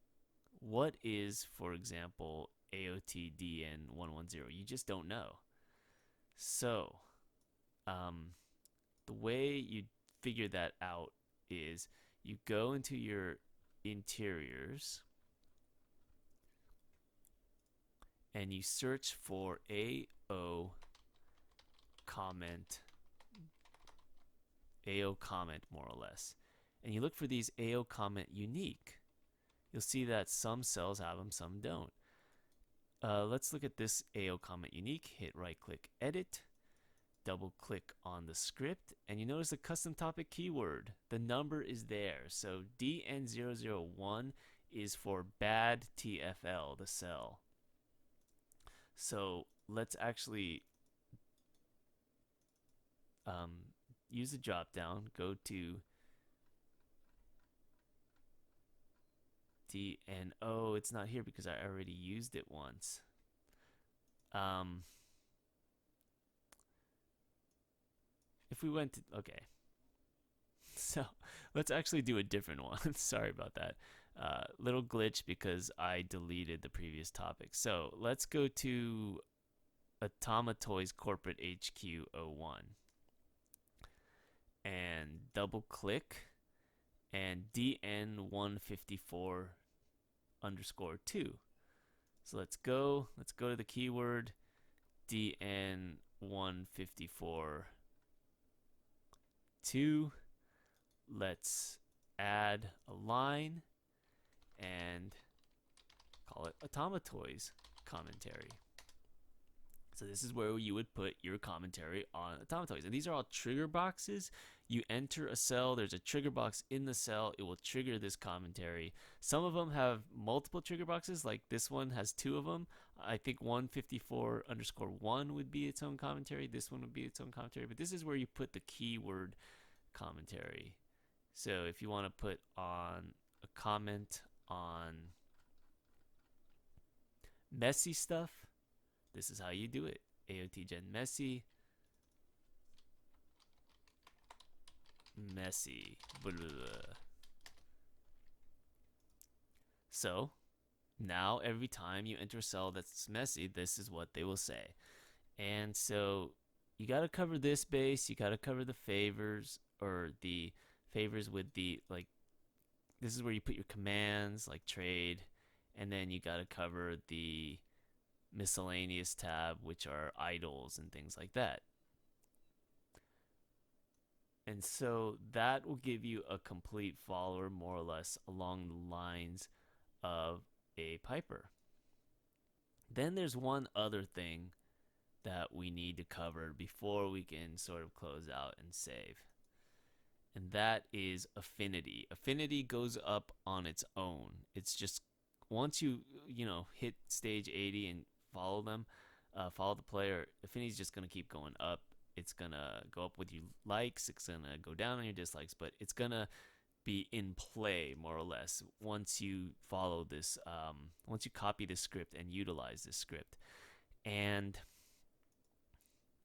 What is, for example, AOTDN110? You just don't know. So, the way you figure that out is you go into your interiors and you search for AO comment more or less, and you look for these AO comment unique. You'll see that some cells have them, some don't. Let's look at this AO comment unique. Hit right click, edit, double click on the script, and you notice the custom topic keyword. The number is there. So DN001 is for bad TFL, the cell. So let's actually use the drop down, go to DN. Oh, it's not here because I already used it once. If we went to, okay. So let's actually do a different one. Sorry about that. Little glitch because I deleted the previous topic. So let's go to Automatoys Corporate HQ01 and double click and DN154 underscore 2. So let's go to the keyword DN154 2. Let's add a line and call it Automatoys commentary. So this is where you would put your commentary on Automatoys. And these are all trigger boxes. You enter a cell, there's a trigger box in the cell, it will trigger this commentary. Some of them have multiple trigger boxes, like this one has 2 of them. I think 154 underscore 1 would be its own commentary. This one would be its own commentary. But this is where you put the keyword commentary. So if you want to put on a comment on messy stuff, this is how you do it. AOT Gen messy. Messy. Blah, blah, blah. So now every time you enter a cell that's messy, this is what they will say. And so you got to cover this base. You got to cover the favors, or the favors with the, like, this is where you put your commands like trade, and then you got to cover the miscellaneous tab, which are idols and things like that. And so that will give you a complete follower, more or less, along the lines of a piper. Then there's one other thing that we need to cover before we can sort of close out and save. And that is Affinity. Affinity goes up on its own. It's just once you hit stage 80 and follow them, follow the player, Affinity's just going to keep going up. It's going to go up with your likes. It's going to go down on your dislikes, but it's going to be in play more or less once you follow this, once you copy this script and utilize this script. And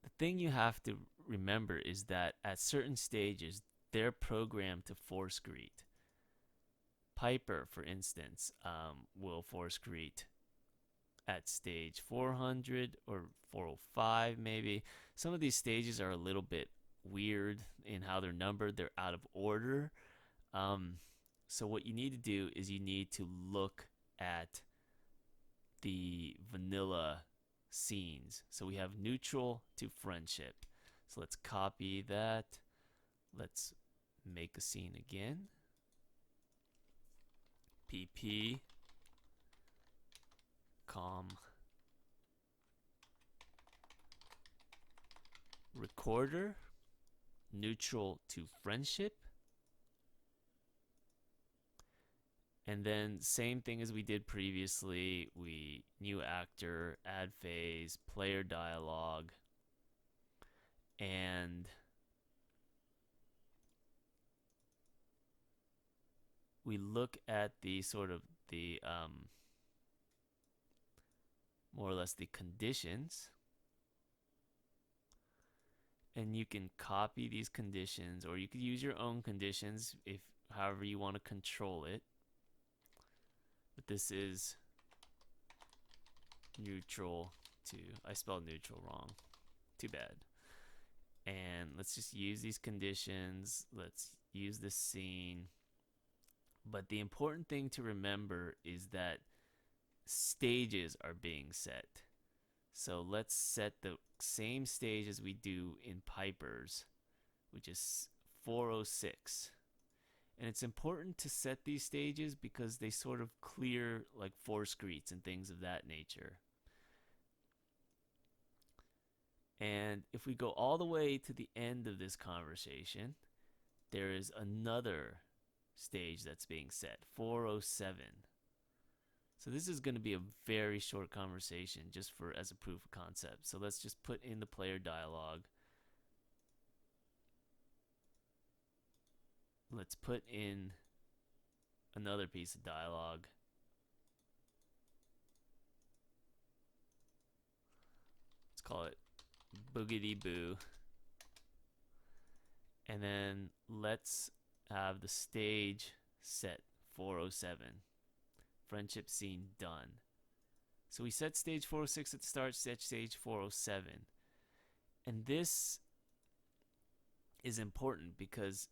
the thing you have to remember is that at certain stages, they're programmed to force greet. Piper, for instance, will force greet at stage 400 or 405 maybe. Some of these stages are a little bit weird in how they're numbered. They're out of order. So what you need to do is you need to look at the vanilla scenes. So we have neutral to friendship. So let's copy that. Let's make a scene again. PP com recorder, neutral to friendship, and then same thing as we did previously. We new actor, add phase, player dialogue, and we look at the sort of the more or less the conditions, and you can copy these conditions, or you could use your own conditions if however you want to control it. But this is neutral to, I spelled neutral wrong, too bad. And let's just use these conditions. Let's use this scene. But the important thing to remember is that stages are being set. So let's set the same stage as we do in Piper's, which is 406. And it's important to set these stages because they sort of clear like force greets and things of that nature. And if we go all the way to the end of this conversation, there is another stage that's being set, 407. So this is going to be a very short conversation just for as a proof of concept. So let's just put in the player dialogue. Let's put in another piece of dialogue. Let's call it Boogity Boo. And then let's have the stage set 407. Friendship scene done. So we set stage 406 at the start, set stage 407. And this is important because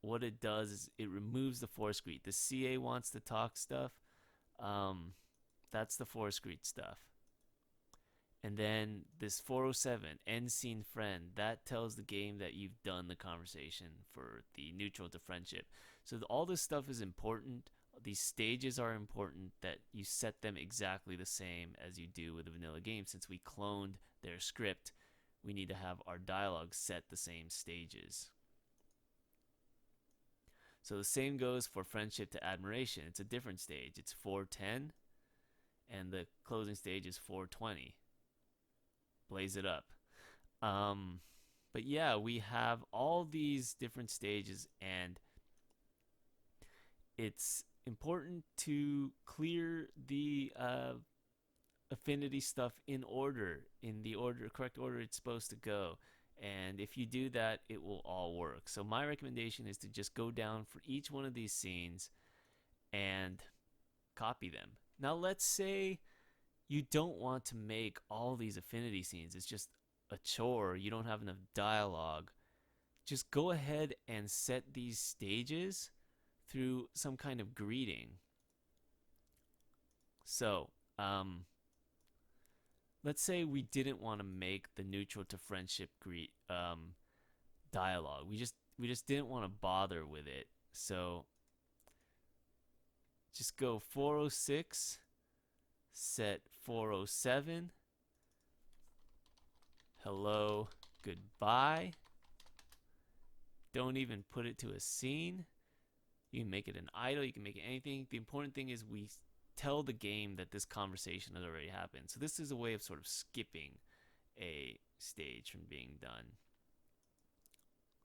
what it does is it removes the force greet. The CA wants to talk stuff. That's the force greet stuff. And then this 407, end scene friend, that tells the game that you've done the conversation for the neutral to friendship. So all this stuff is important. These stages are important, that you set them exactly the same as you do with a vanilla game. Since we cloned their script, we need to have our dialogue set the same stages. So the same goes for friendship to admiration. It's a different stage. It's 410, and the closing stage is 420. Blaze it up. But yeah, we have all these different stages, and it's important to clear the affinity stuff in order, in the correct order it's supposed to go. And if you do that, it will all work. So my recommendation is to just go down for each one of these scenes and copy them. Now let's say you don't want to make all these affinity scenes. It's just a chore. You don't have enough dialogue. Just go ahead and set these stages through some kind of greeting. So, let's say we didn't want to make the neutral to friendship greet dialogue. We just didn't want to bother with it. So just go 406, set 407, hello, goodbye. Don't even put it to a scene. You can make it an idle, you can make it anything. The important thing is we tell the game that this conversation has already happened. So this is a way of sort of skipping a stage from being done.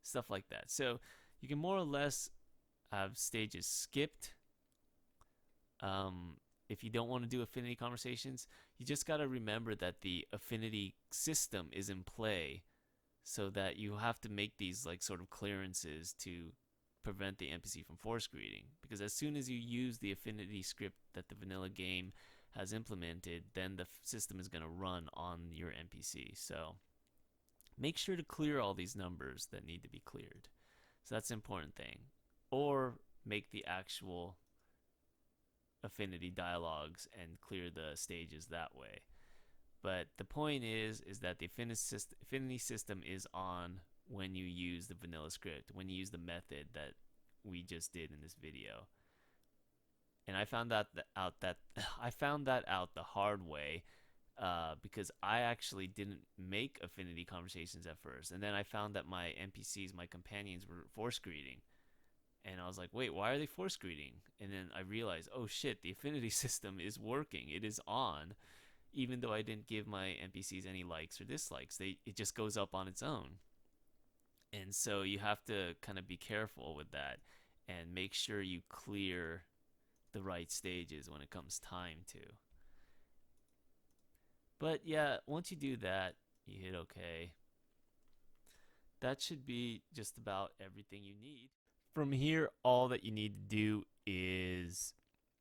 Stuff like that. So you can more or less have stages skipped. If you don't want to do affinity conversations, you just got to remember that the affinity system is in play, so that you have to make these like sort of clearances to prevent the NPC from force greeting. Because as soon as you use the affinity script that the vanilla game has implemented, then the system is going to run on your NPC. So make sure to clear all these numbers that need to be cleared. So that's an important thing. Or make the actual affinity dialogues and clear the stages that way. But the point is that the affinity system is on when you use the vanilla script, when you use the method that we just did in this video. And I found that out the hard way because I actually didn't make affinity conversations at first, and then I found that my NPCs, my companions, were force greeting, and I was like, wait, why are they force greeting? And then I realized, oh shit, the affinity system is working. It is on, even though I didn't give my NPCs any likes or dislikes. It just goes up on its own. And so you have to kind of be careful with that and make sure you clear the right stages when it comes time to. But yeah, once you do that, you hit OK. That should be just about everything you need. From here, all that you need to do is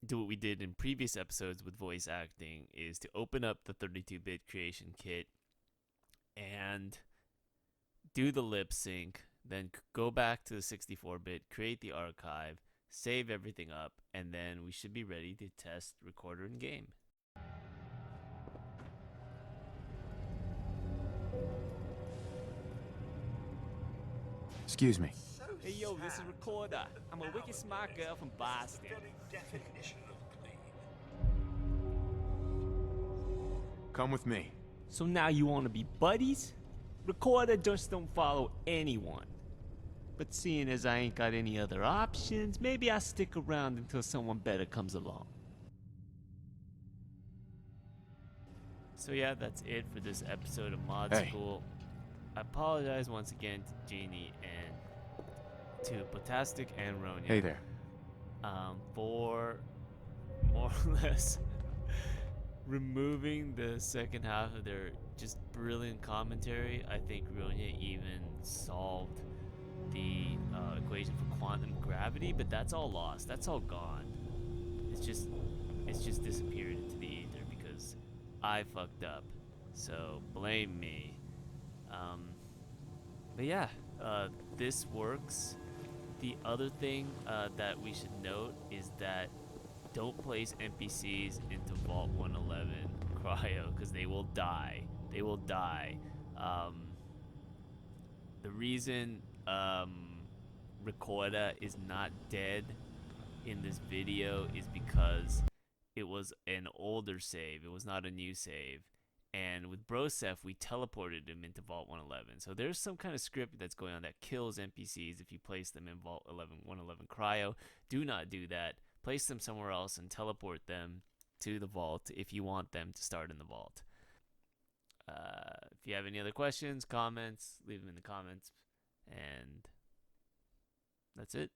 do what we did in previous episodes with voice acting, is to open up the 32-bit creation kit and do the lip sync, then go back to the 64-bit, create the archive, save everything up, and then we should be ready to test recorder and game. Excuse me. Hey yo, this is Recorder. I'm a wicked smart girl from Boston. Come with me. So now you want to be buddies? Recorder just don't follow anyone. But seeing as I ain't got any other options, maybe I'll stick around until someone better comes along. So yeah, that's it for this episode of Mod Hey. School. I apologize once again to Jeannie and to Potastic and Ronja. Hey there. For more or less removing the second half of their just brilliant commentary. I think Ronja even solved the equation for quantum gravity, but that's all lost. That's all gone. It's just disappeared into the ether because I fucked up. So blame me. But yeah, this works. The other thing that we should note is that don't place NPCs into Vault 111 Cryo because they will die. They will die. The reason Recorda is not dead in this video is because it was an older save. It was not a new save. And with Broseph, we teleported him into Vault 111. So there's some kind of script that's going on that kills NPCs if you place them in Vault 111 Cryo. Do not do that. Place them somewhere else and teleport them to the vault if you want them to start in the vault. If you have any other questions, comments, leave them in the comments. And that's it.